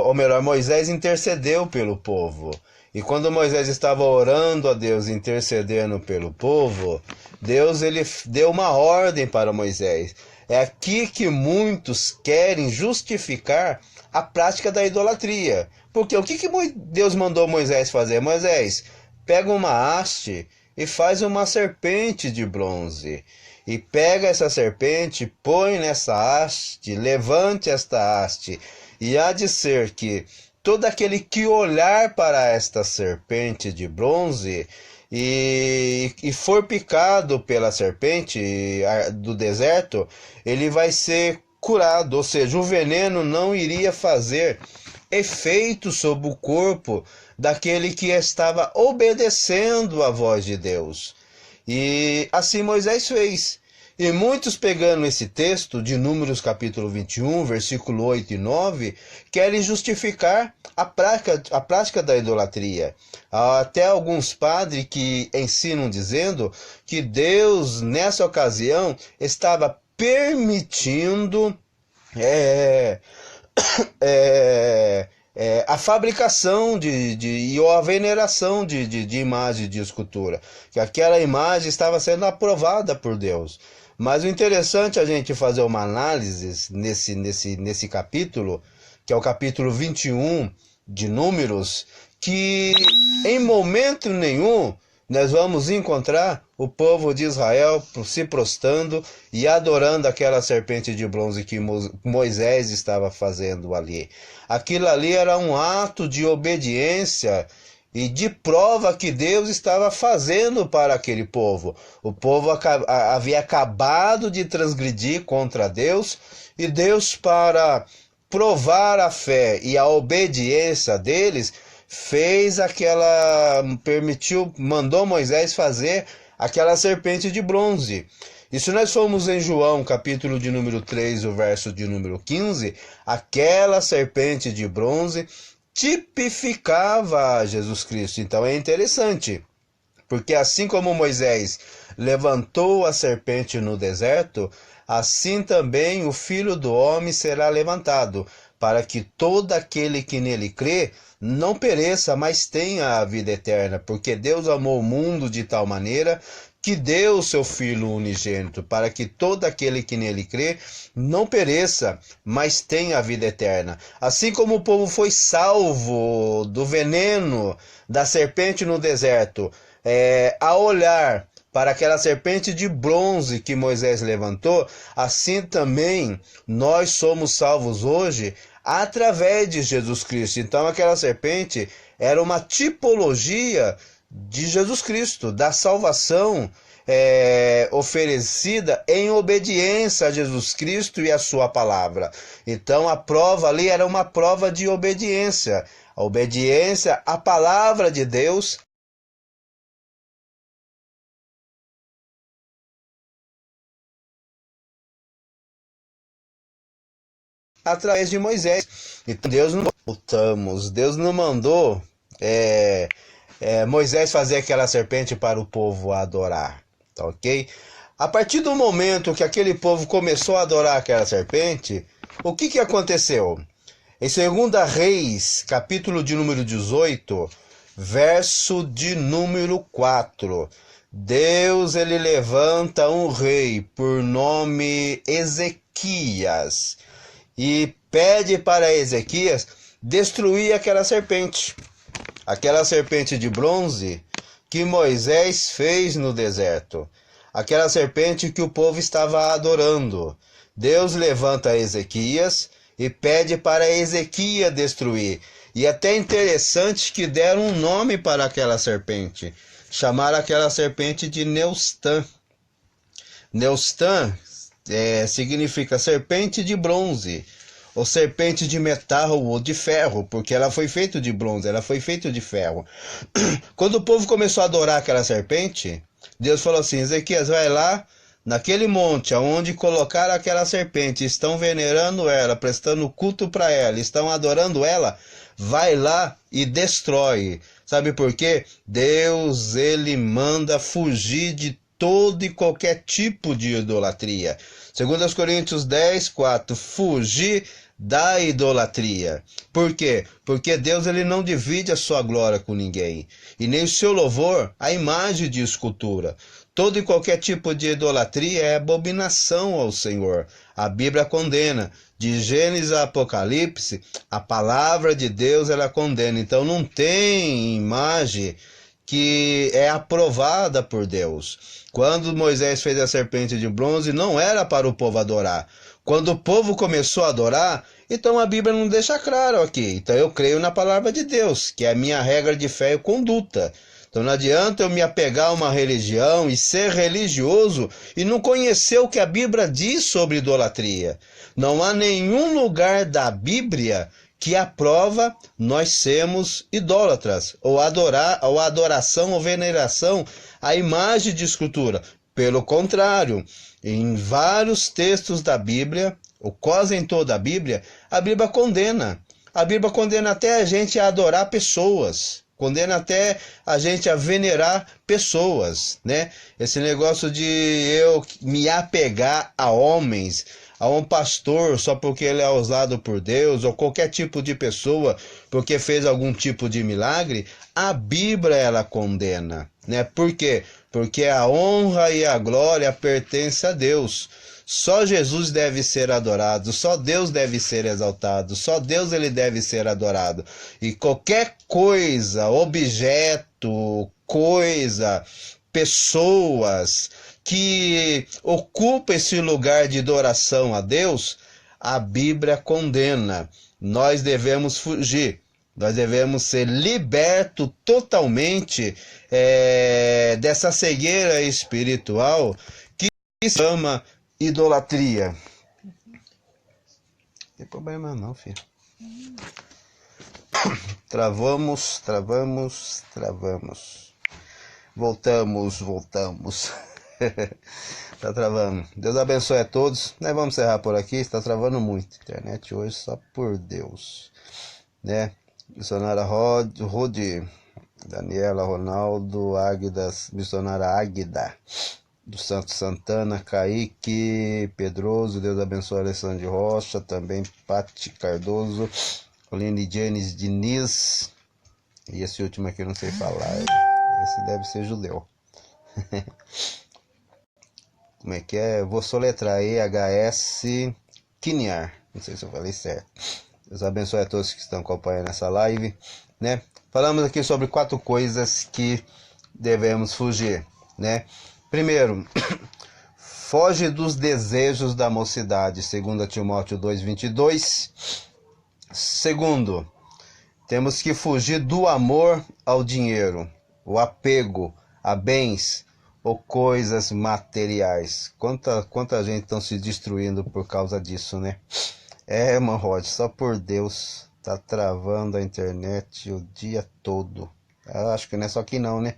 Ou melhor, Moisés intercedeu pelo povo. E quando Moisés estava orando a Deus, intercedendo pelo povo, Deus ele deu uma ordem para Moisés. É aqui que muitos querem justificar a prática da idolatria. Porque o que Deus mandou Moisés fazer? Moisés, pega uma haste e faz uma serpente de bronze. E pega essa serpente, põe nessa haste, levante esta haste. E há de ser que todo aquele que olhar para esta serpente de bronze e for picado pela serpente do deserto, ele vai ser curado. Ou seja, o veneno não iria fazer efeito sobre o corpo daquele que estava obedecendo à voz de Deus. E assim Moisés fez. E muitos, pegando esse texto de Números capítulo 21, versículo 8 e 9, querem justificar a prática da idolatria. Há até alguns padres que ensinam dizendo que Deus, nessa ocasião, estava permitindo a fabricação ou a veneração de imagem de escultura, que aquela imagem estava sendo aprovada por Deus. Mas o interessante é a gente fazer uma análise nesse capítulo, que é o capítulo 21 de Números, que em momento nenhum nós vamos encontrar o povo de Israel se prostrando e adorando aquela serpente de bronze que Moisés estava fazendo ali. Aquilo ali era um ato de obediência e de prova que Deus estava fazendo para aquele povo. O povo havia acabado de transgredir contra Deus, e Deus, para provar a fé e a obediência deles, mandou Moisés fazer aquela serpente de bronze. E se nós formos em João, capítulo de número 3, o verso de número 15, aquela serpente de bronze tipificava Jesus Cristo. Então é interessante, porque assim como Moisés levantou a serpente no deserto, assim também o Filho do Homem será levantado, para que todo aquele que nele crê não pereça, mas tenha a vida eterna. Porque Deus amou o mundo de tal maneira que deu o seu Filho unigênito, para que todo aquele que nele crê não pereça, mas tenha a vida eterna. Assim como o povo foi salvo do veneno da serpente no deserto, ao olhar para aquela serpente de bronze que Moisés levantou, assim também nós somos salvos hoje através de Jesus Cristo. Então aquela serpente era uma tipologia de Jesus Cristo, da salvação oferecida em obediência a Jesus Cristo e a sua palavra. Então a prova ali era uma prova de obediência. A obediência à palavra de Deus, através de Moisés. Então Deus não mandou Moisés fazer aquela serpente para o povo adorar, tá ok? A partir do momento que aquele povo começou a adorar aquela serpente, o que aconteceu? Em 2 Reis, capítulo de número 18, verso de número 4, Deus ele levanta um rei por nome Ezequias e pede para Ezequias destruir aquela serpente de bronze que Moisés fez no deserto, aquela serpente que o povo estava adorando. Deus levanta Ezequias e pede para Ezequias destruir. E é até interessante que deram um nome para aquela serpente. Chamaram aquela serpente de Neustã. Neustã significa serpente de bronze, ou serpente de metal ou de ferro, porque ela foi feita de bronze, ela foi feita de ferro. Quando o povo começou a adorar aquela serpente, Deus falou assim: Ezequias, vai lá naquele monte aonde colocaram aquela serpente, estão venerando ela, prestando culto para ela, estão adorando ela, vai lá e destrói. Sabe por quê? Deus ele manda fugir de todo e qualquer tipo de idolatria. 2 Coríntios 10, 4, fugir da idolatria. Por quê? Porque Deus ele não divide a sua glória com ninguém, e nem o seu louvor a imagem de escultura. Todo e qualquer tipo de idolatria é abominação ao Senhor. A Bíblia condena. De Gênesis a Apocalipse, a palavra de Deus ela condena. Então não tem imagem que é aprovada por Deus. Quando Moisés fez a serpente de bronze, não era para o povo adorar. Quando o povo começou a adorar, então a Bíblia não deixa claro aqui. Então eu creio na palavra de Deus, que é a minha regra de fé e conduta. Então não adianta eu me apegar a uma religião e ser religioso e não conhecer o que a Bíblia diz sobre idolatria. Não há nenhum lugar da Bíblia que aprova nós sermos idólatras, ou adoração ou veneração à imagem de escultura. Pelo contrário, em vários textos da Bíblia, ou quase em toda a Bíblia condena. A Bíblia condena até a gente a adorar pessoas, condena até a gente a venerar pessoas, né? Esse negócio de eu me apegar a homens, a um pastor só porque ele é usado por Deus, ou qualquer tipo de pessoa porque fez algum tipo de milagre, a Bíblia ela condena, né? Por quê? Porque a honra e a glória pertencem a Deus. Só Jesus deve ser adorado, só Deus deve ser exaltado, só Deus ele deve ser adorado. E qualquer coisa, objeto, coisa, pessoas que ocupam esse lugar de adoração a Deus, a Bíblia condena. Nós devemos fugir. Nós devemos ser libertos totalmente dessa cegueira espiritual que se chama idolatria. Não tem problema não, filho. Travamos. Voltamos. Tá travando. Deus abençoe a todos. Nós vamos encerrar por aqui. Está travando muito. Internet hoje só por Deus, né? Missionária Rodi, Daniela, Ronaldo, Águida, missionária Águida do Santo Santana, Kaique Pedroso, Deus abençoe Alessandro de Rocha, também Pati Cardoso, Oline Janes Diniz, e esse último aqui eu não sei falar, esse deve ser judeu. Como é que é? Eu vou soletrar EHS Kiniar, não sei se eu falei certo. Deus abençoe a todos que estão acompanhando essa live, né? Falamos aqui sobre 4 coisas que devemos fugir, né? Primeiro, foge dos desejos da mocidade, 2 Timóteo 2:22. Segundo, temos que fugir do amor ao dinheiro, o apego a bens, ou coisas materiais. Quanta gente estão se destruindo por causa disso, né? Rod, só por Deus, tá travando a internet o dia todo. Eu acho que não é só aqui não, né?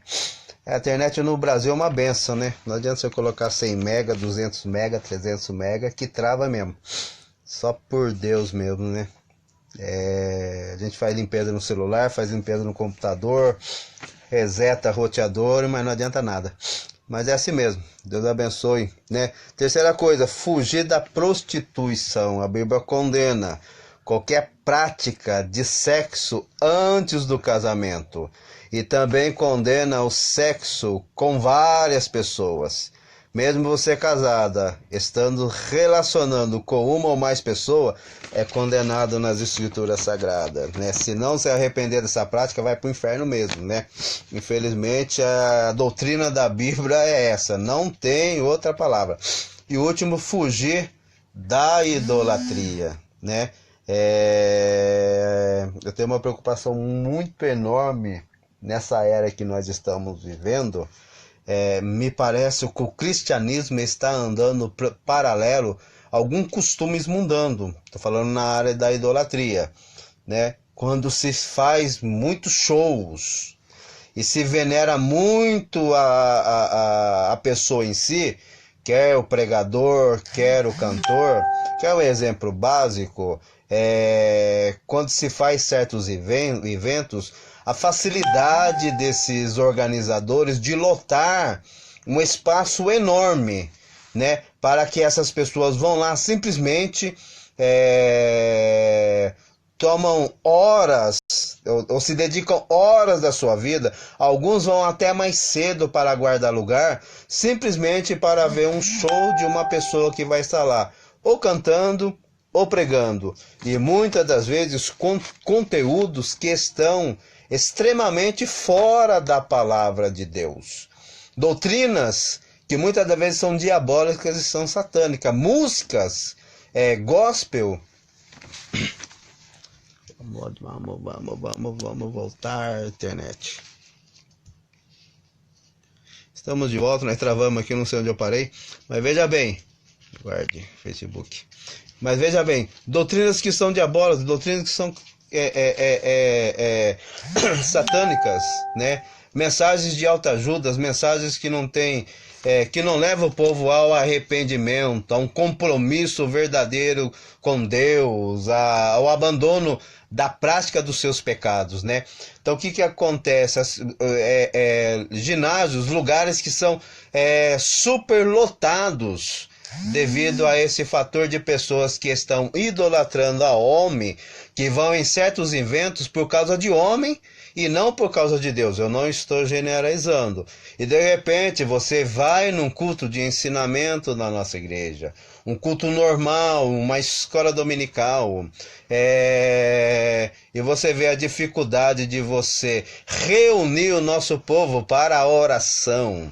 A internet no Brasil é uma benção, né? Não adianta você colocar 100 mega, 200 mega, 300 mega, que trava mesmo. Só por Deus mesmo, né? A gente faz limpeza no celular, faz limpeza no computador, reseta roteador, mas não adianta nada. Mas é assim mesmo, Deus abençoe, né? Terceira coisa, fugir da prostituição. A Bíblia condena qualquer prática de sexo antes do casamento. E também condena o sexo com várias pessoas. Mesmo você casada, estando relacionando com uma ou mais pessoas, é condenado nas escrituras sagradas, né? Se não se arrepender dessa prática, vai para o inferno mesmo, né? Infelizmente, a doutrina da Bíblia é essa, não tem outra palavra. E o último, fugir da idolatria, né? Eu tenho uma preocupação muito enorme nessa era que nós estamos vivendo. Me parece que o cristianismo está andando paralelo a alguns costumes mudando. Estou falando na área da idolatria, né? Quando se faz muitos shows e se venera muito a pessoa em si, quer o pregador, quer o cantor, que é um exemplo básico. Quando se faz certos eventos, a facilidade desses organizadores de lotar um espaço enorme, né, para que essas pessoas vão lá simplesmente tomam horas ou se dedicam horas da sua vida. Alguns vão até mais cedo para guardar lugar, simplesmente para ver um show de uma pessoa que vai estar lá, ou cantando ou pregando, e muitas das vezes conteúdos que estão extremamente fora da palavra de Deus. Doutrinas que muitas das vezes são diabólicas e são satânicas. Músicas, gospel. Vamos voltar, internet. Estamos de volta, nós travamos aqui, não sei onde eu parei. Mas veja bem, guarde Facebook. Mas veja bem, doutrinas que são diabólicas, doutrinas que são satânicas, né? Mensagens de autoajuda, mensagens que não tem, que não levam o povo ao arrependimento, a um compromisso verdadeiro com Deus, ao abandono da prática dos seus pecados, né? Então o que acontece? Ginásios, lugares que são superlotados, devido a esse fator de pessoas que estão idolatrando a homem, que vão em certos eventos por causa de homem e não por causa de Deus. Eu não estou generalizando. E de repente você vai num culto de ensinamento na nossa igreja, um culto normal, uma escola dominical, e você vê a dificuldade de você reunir o nosso povo para a oração.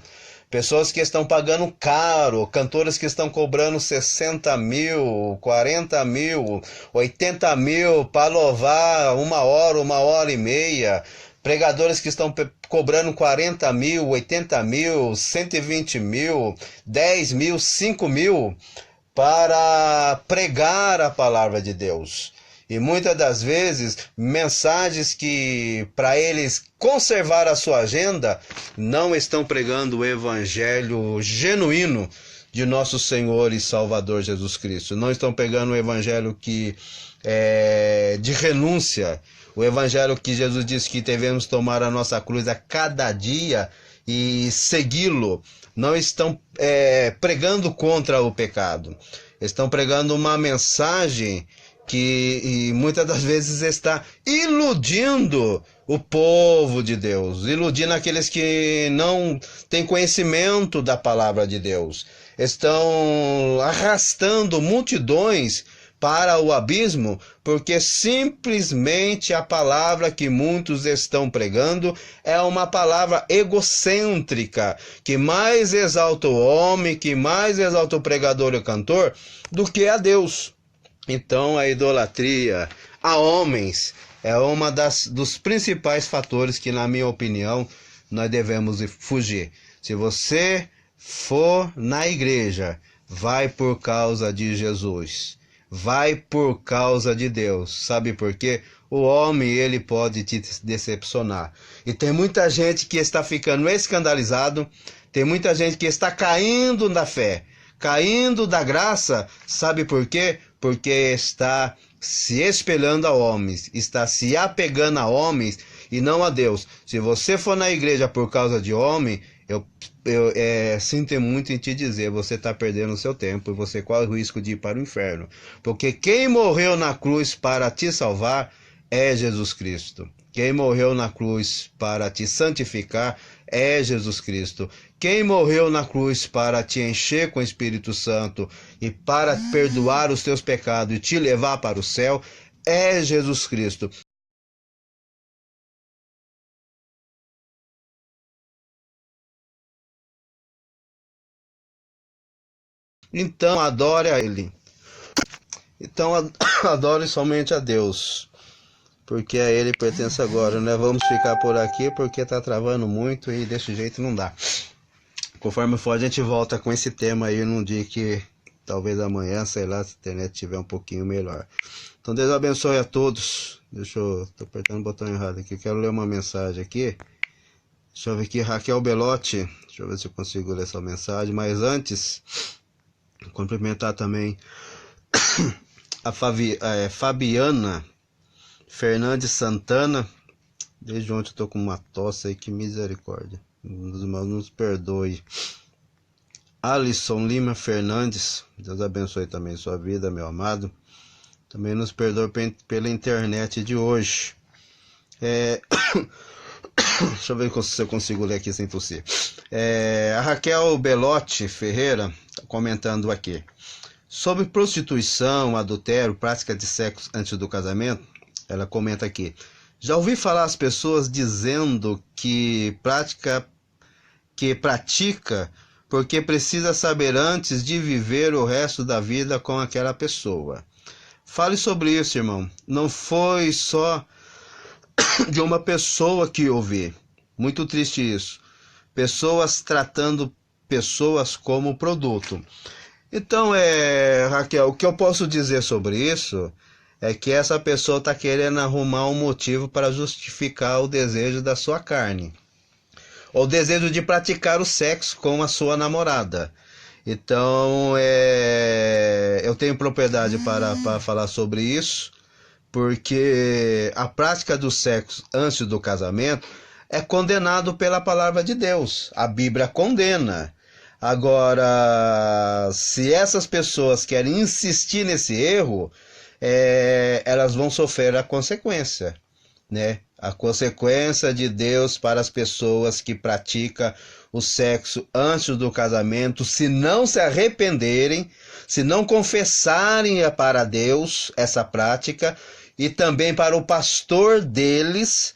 Pessoas que estão pagando caro, cantores que estão cobrando 60 mil, 40 mil, 80 mil para louvar uma hora e meia. Pregadores que estão cobrando 40 mil, 80 mil, 120 mil, 10 mil, 5 mil para pregar a palavra de Deus. E muitas das vezes, mensagens que, para eles conservar a sua agenda, não estão pregando o evangelho genuíno de nosso Senhor e Salvador Jesus Cristo. Não estão pregando o evangelho que de renúncia, o evangelho que Jesus disse que devemos tomar a nossa cruz a cada dia e segui-lo. Não estão pregando contra o pecado. Estão pregando uma mensagem que muitas das vezes está iludindo o povo de Deus, iludindo aqueles que não têm conhecimento da palavra de Deus. Estão arrastando multidões para o abismo, porque simplesmente a palavra que muitos estão pregando é uma palavra egocêntrica, que mais exalta o homem, que mais exalta o pregador e o cantor, do que a Deus. Então a idolatria a homens é uma dos principais fatores que, na minha opinião, nós devemos fugir. Se você for na igreja, vai por causa de Jesus. Vai por causa de Deus. Sabe por quê? O homem, ele pode te decepcionar. E tem muita gente que está ficando escandalizado. Tem muita gente que está caindo da fé, caindo da graça. Sabe por quê? Porque está se espelhando a homens, está se apegando a homens e não a Deus. Se você for na igreja por causa de homem, eu sinto muito em te dizer, você está perdendo o seu tempo e você corre o risco de ir para o inferno. Porque quem morreu na cruz para te salvar é Jesus Cristo. Quem morreu na cruz para te santificar é Jesus Cristo. Quem morreu na cruz para te encher com o Espírito Santo e para perdoar os teus pecados e te levar para o céu é Jesus Cristo. Então adore a Ele. Então adore somente a Deus. Porque a Ele pertence agora, né? Vamos ficar por aqui porque tá travando muito e desse jeito não dá. Conforme for, a gente volta com esse tema aí num dia que talvez amanhã, sei lá, se a internet estiver um pouquinho melhor. Então Deus abençoe a todos. Tô apertando o botão errado aqui. Quero ler uma mensagem aqui. Deixa eu ver aqui, Raquel Belotti. Deixa eu ver se eu consigo ler essa mensagem. Mas antes, cumprimentar também a Fabiana Fernandes Santana. Desde ontem eu tô com uma tosse aí, que misericórdia. Os irmãos nos perdoe. Alisson Lima Fernandes, Deus abençoe também sua vida, meu amado. Também nos perdoe pela internet de hoje. Deixa eu ver se eu consigo ler aqui sem tossir. A Raquel Belotti Ferreira tá comentando aqui. Sobre prostituição, adultério, prática de sexo antes do casamento, ela comenta aqui. Já ouvi falar as pessoas dizendo que pratica porque precisa saber antes de viver o resto da vida com aquela pessoa. Fale sobre isso, irmão. Não foi só de uma pessoa que ouvi. Muito triste isso. Pessoas tratando pessoas como produto. Então, Raquel, o que eu posso dizer sobre isso é que essa pessoa está querendo arrumar um motivo para justificar o desejo da sua carne. Ou o desejo de praticar o sexo com a sua namorada. Então, eu tenho propriedade para falar sobre isso, porque a prática do sexo antes do casamento é condenado pela palavra de Deus. A Bíblia condena. Agora, se essas pessoas querem insistir nesse erro, elas vão sofrer a consequência, né? A consequência de Deus para as pessoas que praticam o sexo antes do casamento, se não se arrependerem, se não confessarem para Deus essa prática, e também para o pastor deles,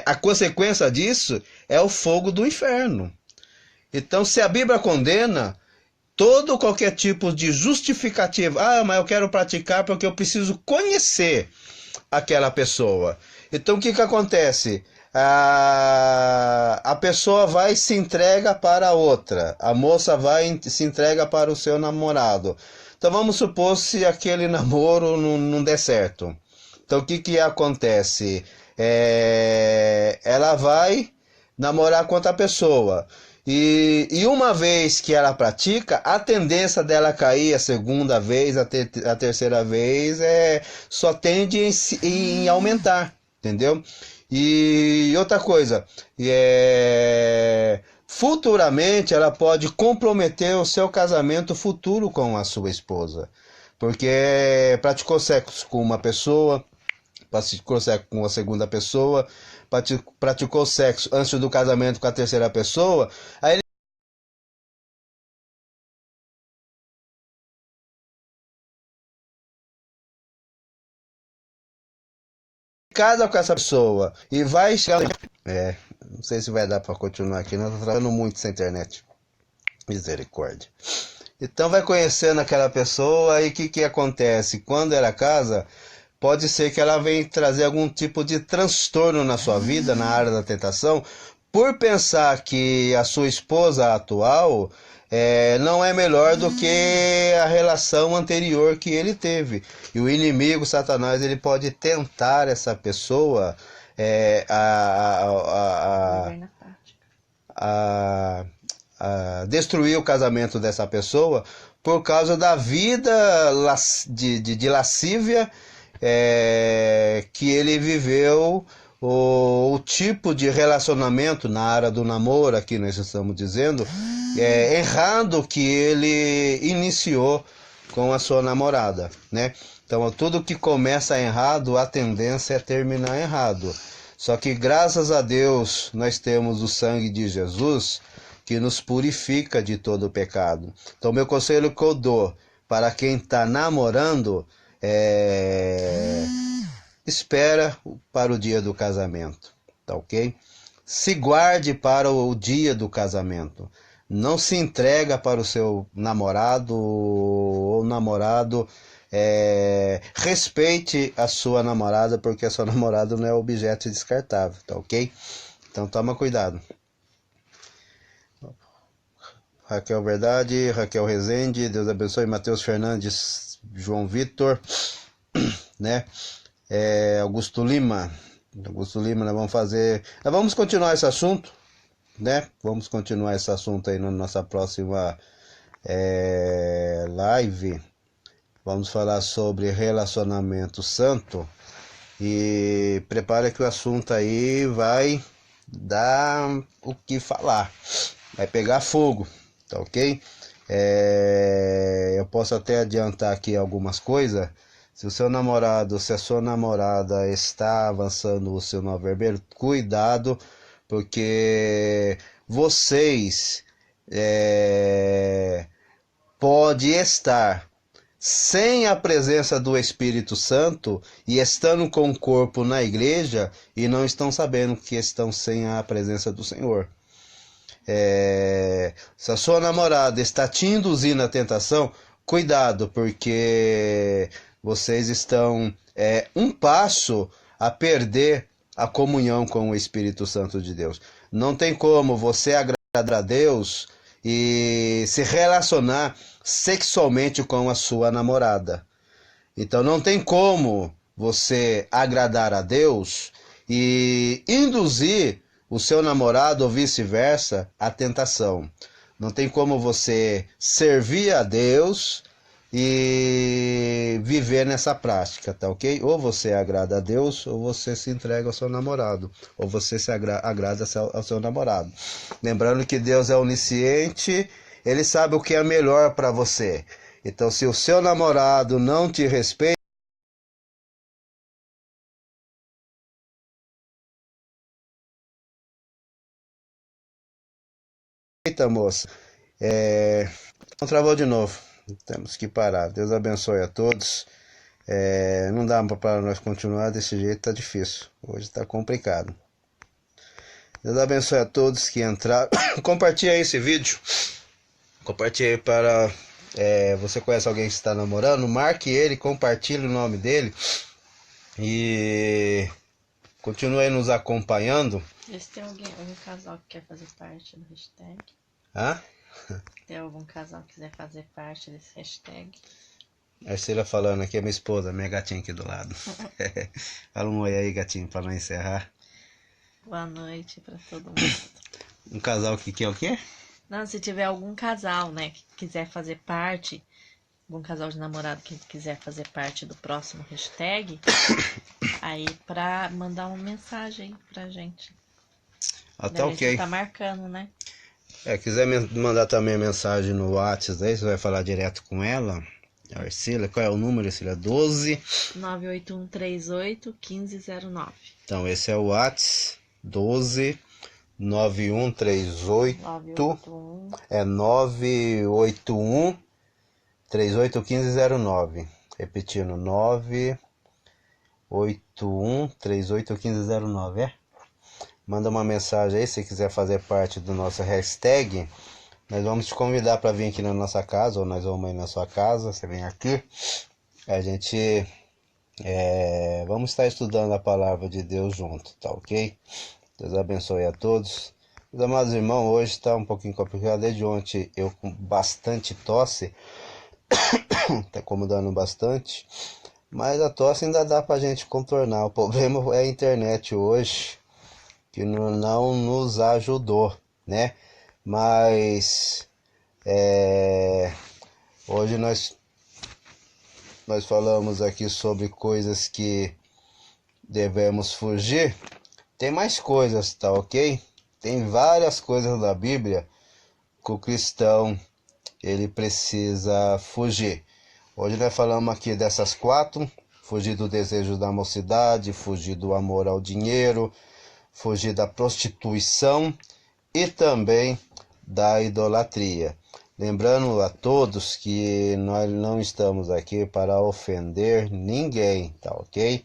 a consequência disso é o fogo do inferno. Então, se a Bíblia condena, qualquer tipo de justificativa, mas eu quero praticar porque eu preciso conhecer aquela pessoa. Então, o que acontece? A pessoa vai e se entrega para outra, a moça vai e se entrega para o seu namorado. Então, vamos supor se aquele namoro não der certo. Então, o que acontece? Ela vai namorar com outra pessoa. E uma vez que ela pratica, a tendência dela cair a segunda vez, a terceira vez, só tende em aumentar, entendeu? E outra coisa, futuramente ela pode comprometer o seu casamento futuro com a sua esposa, porque praticou sexo com uma pessoa, praticou sexo com a segunda pessoa, praticou sexo antes do casamento com a terceira pessoa, aí ele casa com essa pessoa e vai chegar... não sei se vai dar para continuar aqui, não, tô trabalhando muito essa internet. Misericórdia. Então vai conhecendo aquela pessoa e o que acontece? Quando ela casa, pode ser que ela venha trazer algum tipo de transtorno na sua vida, na área da tentação, por pensar que a sua esposa atual não é melhor do que a relação anterior que ele teve. E o inimigo, Satanás, ele pode tentar essa pessoa a destruir o casamento dessa pessoa por causa da vida de lascívia que ele viveu, o tipo de relacionamento na área do namoro, aqui nós estamos dizendo, errado que ele iniciou com a sua namorada, né? Então, tudo que começa errado, a tendência é terminar errado. Só que, graças a Deus, nós temos o sangue de Jesus que nos purifica de todo o pecado. Então, meu conselho que eu dou para quem está namorando espera para o dia do casamento, tá ok? Se guarde para o dia do casamento. Não se entrega para o seu namorado ou namorado. Respeite a sua namorada, porque a sua namorada não é objeto descartável, tá ok? Então toma cuidado. Raquel Verdade, Raquel Rezende, Deus abençoe. Matheus Fernandes, João Vitor, né? Augusto Lima, nós vamos continuar esse assunto, né? Vamos continuar esse assunto aí na nossa próxima live. Vamos falar sobre relacionamento santo e prepare que o assunto aí vai dar o que falar, vai pegar fogo, tá ok? Eu posso até adiantar aqui algumas coisas. Se o seu namorado, se a sua namorada está avançando o seu nó vermelho, cuidado, porque vocês pode estar sem a presença do Espírito Santo e estando com o corpo na igreja e não estão sabendo que estão sem a presença do Senhor. Se a sua namorada está te induzindo à tentação, cuidado, porque vocês estão um passo a perder a comunhão com o Espírito Santo de Deus. Não tem como você agradar a Deus e se relacionar sexualmente com a sua namorada. Então não tem como você agradar a Deus e induzir o seu namorado ou vice-versa à tentação. Não tem como você servir a Deus e viver nessa prática, tá ok? Ou você agrada a Deus, ou você se entrega ao seu namorado, ou você se agrada ao seu namorado. Lembrando que Deus é onisciente, Ele sabe o que é melhor para você. Então, se o seu namorado não te respeita, moça, não travou de novo. Temos que parar. Deus abençoe a todos. Não dá para nós continuar desse jeito, tá difícil. Hoje tá complicado. Deus abençoe a todos que entraram. Compartilhe esse vídeo. Compartilhe para... você conhece alguém que está namorando? Marque ele, compartilhe o nome dele. E continue nos acompanhando. Se tem algum casal que quer fazer parte do hashtag. Hã? Tem algum casal que quiser fazer parte desse hashtag? A Arcila falando aqui, é minha esposa, minha gatinha aqui do lado. Fala um oi aí, gatinho, para não encerrar. Boa noite para todo mundo. Um casal que quer o quê? Não, se tiver algum casal, né, que quiser fazer parte, algum casal de namorado que quiser fazer parte do próximo hashtag, aí pra mandar uma mensagem pra gente. Tá ok. Tá marcando, né? Quiser mandar também mensagem no WhatsApp, aí você vai falar direto com ela. Arcila, qual é o número, Arcila? 12 981381509. Então, esse é o WhatsApp, 12 9138 981 381509. Repetindo, 981 381509, Manda uma mensagem aí se quiser fazer parte do nosso hashtag. Nós vamos te convidar para vir aqui na nossa casa, ou nós vamos ir na sua casa, você vem aqui. A gente vamos estar estudando a palavra de Deus junto, tá ok? Deus abençoe a todos. Meus amados irmãos, hoje está um pouquinho complicado. Desde ontem eu com bastante tosse, está incomodando bastante, mas a tosse ainda dá pra gente contornar. O problema é a internet hoje, que não nos ajudou, né? Mas hoje nós falamos aqui sobre coisas que devemos fugir. Tem mais coisas, tá ok? Tem várias coisas da Bíblia que o cristão ele precisa fugir. Hoje nós falamos aqui dessas 4: fugir do desejo da mocidade, fugir do amor ao dinheiro, fugir da prostituição e também da idolatria. Lembrando a todos que nós não estamos aqui para ofender ninguém, tá ok?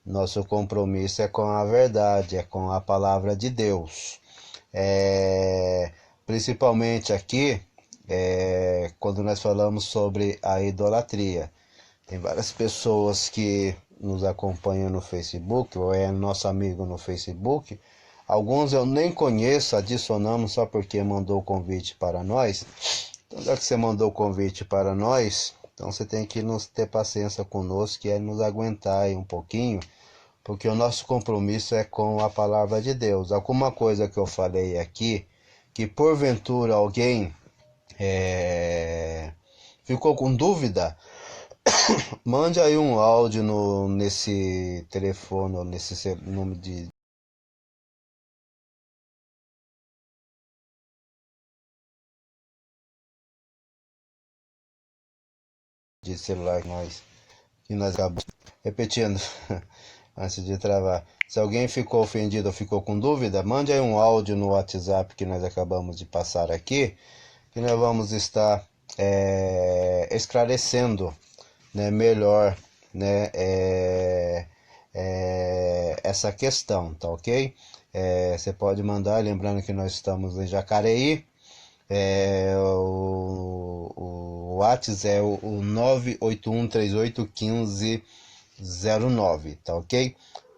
Nosso compromisso é com a verdade, é com a palavra de Deus. Principalmente aqui, quando nós falamos sobre a idolatria. Tem várias pessoas que nos acompanham no Facebook, ou é nosso amigo no Facebook. Alguns eu nem conheço, adicionamos só porque mandou o convite para nós. Então, já que você mandou o convite para nós, então você tem que ter paciência conosco e nos aguentar aí um pouquinho, porque o nosso compromisso é com a palavra de Deus. Alguma coisa que eu falei aqui, que porventura alguém ficou com dúvida, mande aí um áudio nesse telefone, ou nesse número de celular que nós acabamos repetindo antes de travar. Se alguém ficou ofendido ou ficou com dúvida, mande aí um áudio no WhatsApp que nós acabamos de passar aqui, que nós vamos estar esclarecendo, né, melhor, né, essa questão, tá ok? Você pode mandar, lembrando que nós estamos em Jacareí. O WhatsApp é o 981381509, tá ok?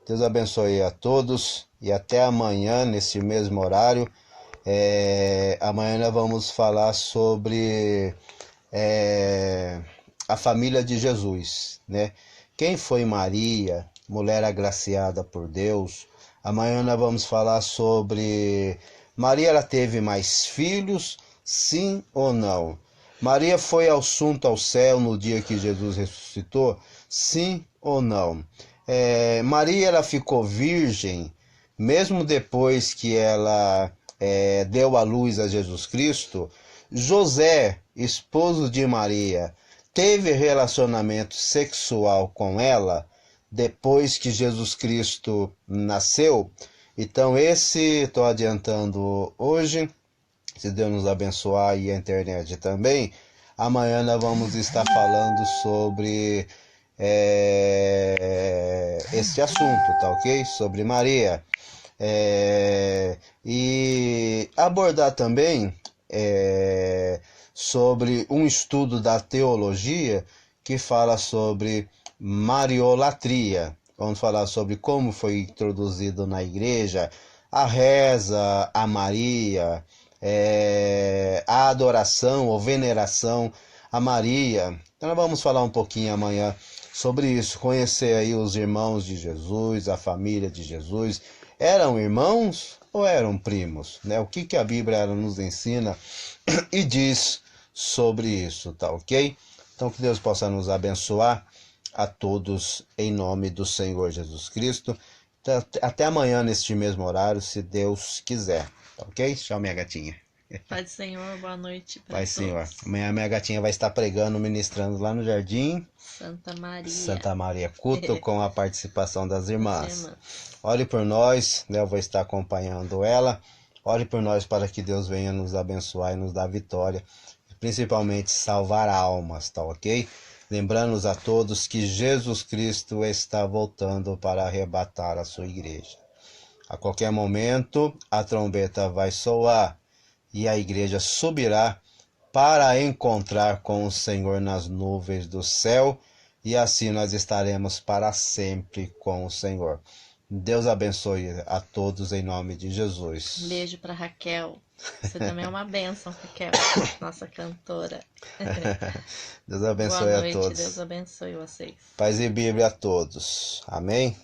Deus abençoe a todos e até amanhã nesse mesmo horário. Amanhã nós vamos falar sobre a família de Jesus, né? Quem foi Maria, mulher agraciada por Deus? Amanhã nós vamos falar sobre Maria, ela teve mais filhos, sim ou não? Maria foi assunta ao céu no dia que Jesus ressuscitou, sim ou não? Maria, ela ficou virgem mesmo depois que ela deu à luz a Jesus Cristo. José, esposo de Maria, teve relacionamento sexual com ela depois que Jesus Cristo nasceu. Então estou adiantando hoje, se Deus nos abençoar e a internet também. Amanhã nós vamos estar falando sobre esse assunto, tá ok? Sobre Maria. E abordar também sobre um estudo da teologia que fala sobre mariolatria. Vamos falar sobre como foi introduzido na igreja a reza a Maria, a adoração ou veneração a Maria. Então nós vamos falar um pouquinho amanhã sobre isso, conhecer aí os irmãos de Jesus, a família de Jesus. Eram irmãos ou eram primos? Né? O que a Bíblia nos ensina e diz sobre isso, tá ok? Então que Deus possa nos abençoar a todos em nome do Senhor Jesus Cristo. Até amanhã neste mesmo horário, se Deus quiser, tá ok? Tchau, minha gatinha. Pai do Senhor, boa noite para Pai, todos. Senhor. Amanhã minha gatinha vai estar pregando, ministrando lá no Jardim Santa Maria Culto, com a participação das irmãs. Irmã. Ore por nós, né? Eu vou estar acompanhando ela. Ore por nós para que Deus venha nos abençoar e nos dar vitória, principalmente salvar almas, tá ok? Lembrando-nos a todos que Jesus Cristo está voltando para arrebatar a sua igreja. A qualquer momento a trombeta vai soar e a igreja subirá para encontrar com o Senhor nas nuvens do céu, e assim nós estaremos para sempre com o Senhor. Deus abençoe a todos em nome de Jesus. Um beijo pra Raquel. Você também é uma bênção, Raquel, nossa cantora. Deus abençoe Boa a noite, todos. Deus abençoe vocês. Paz e Bíblia a todos. Amém?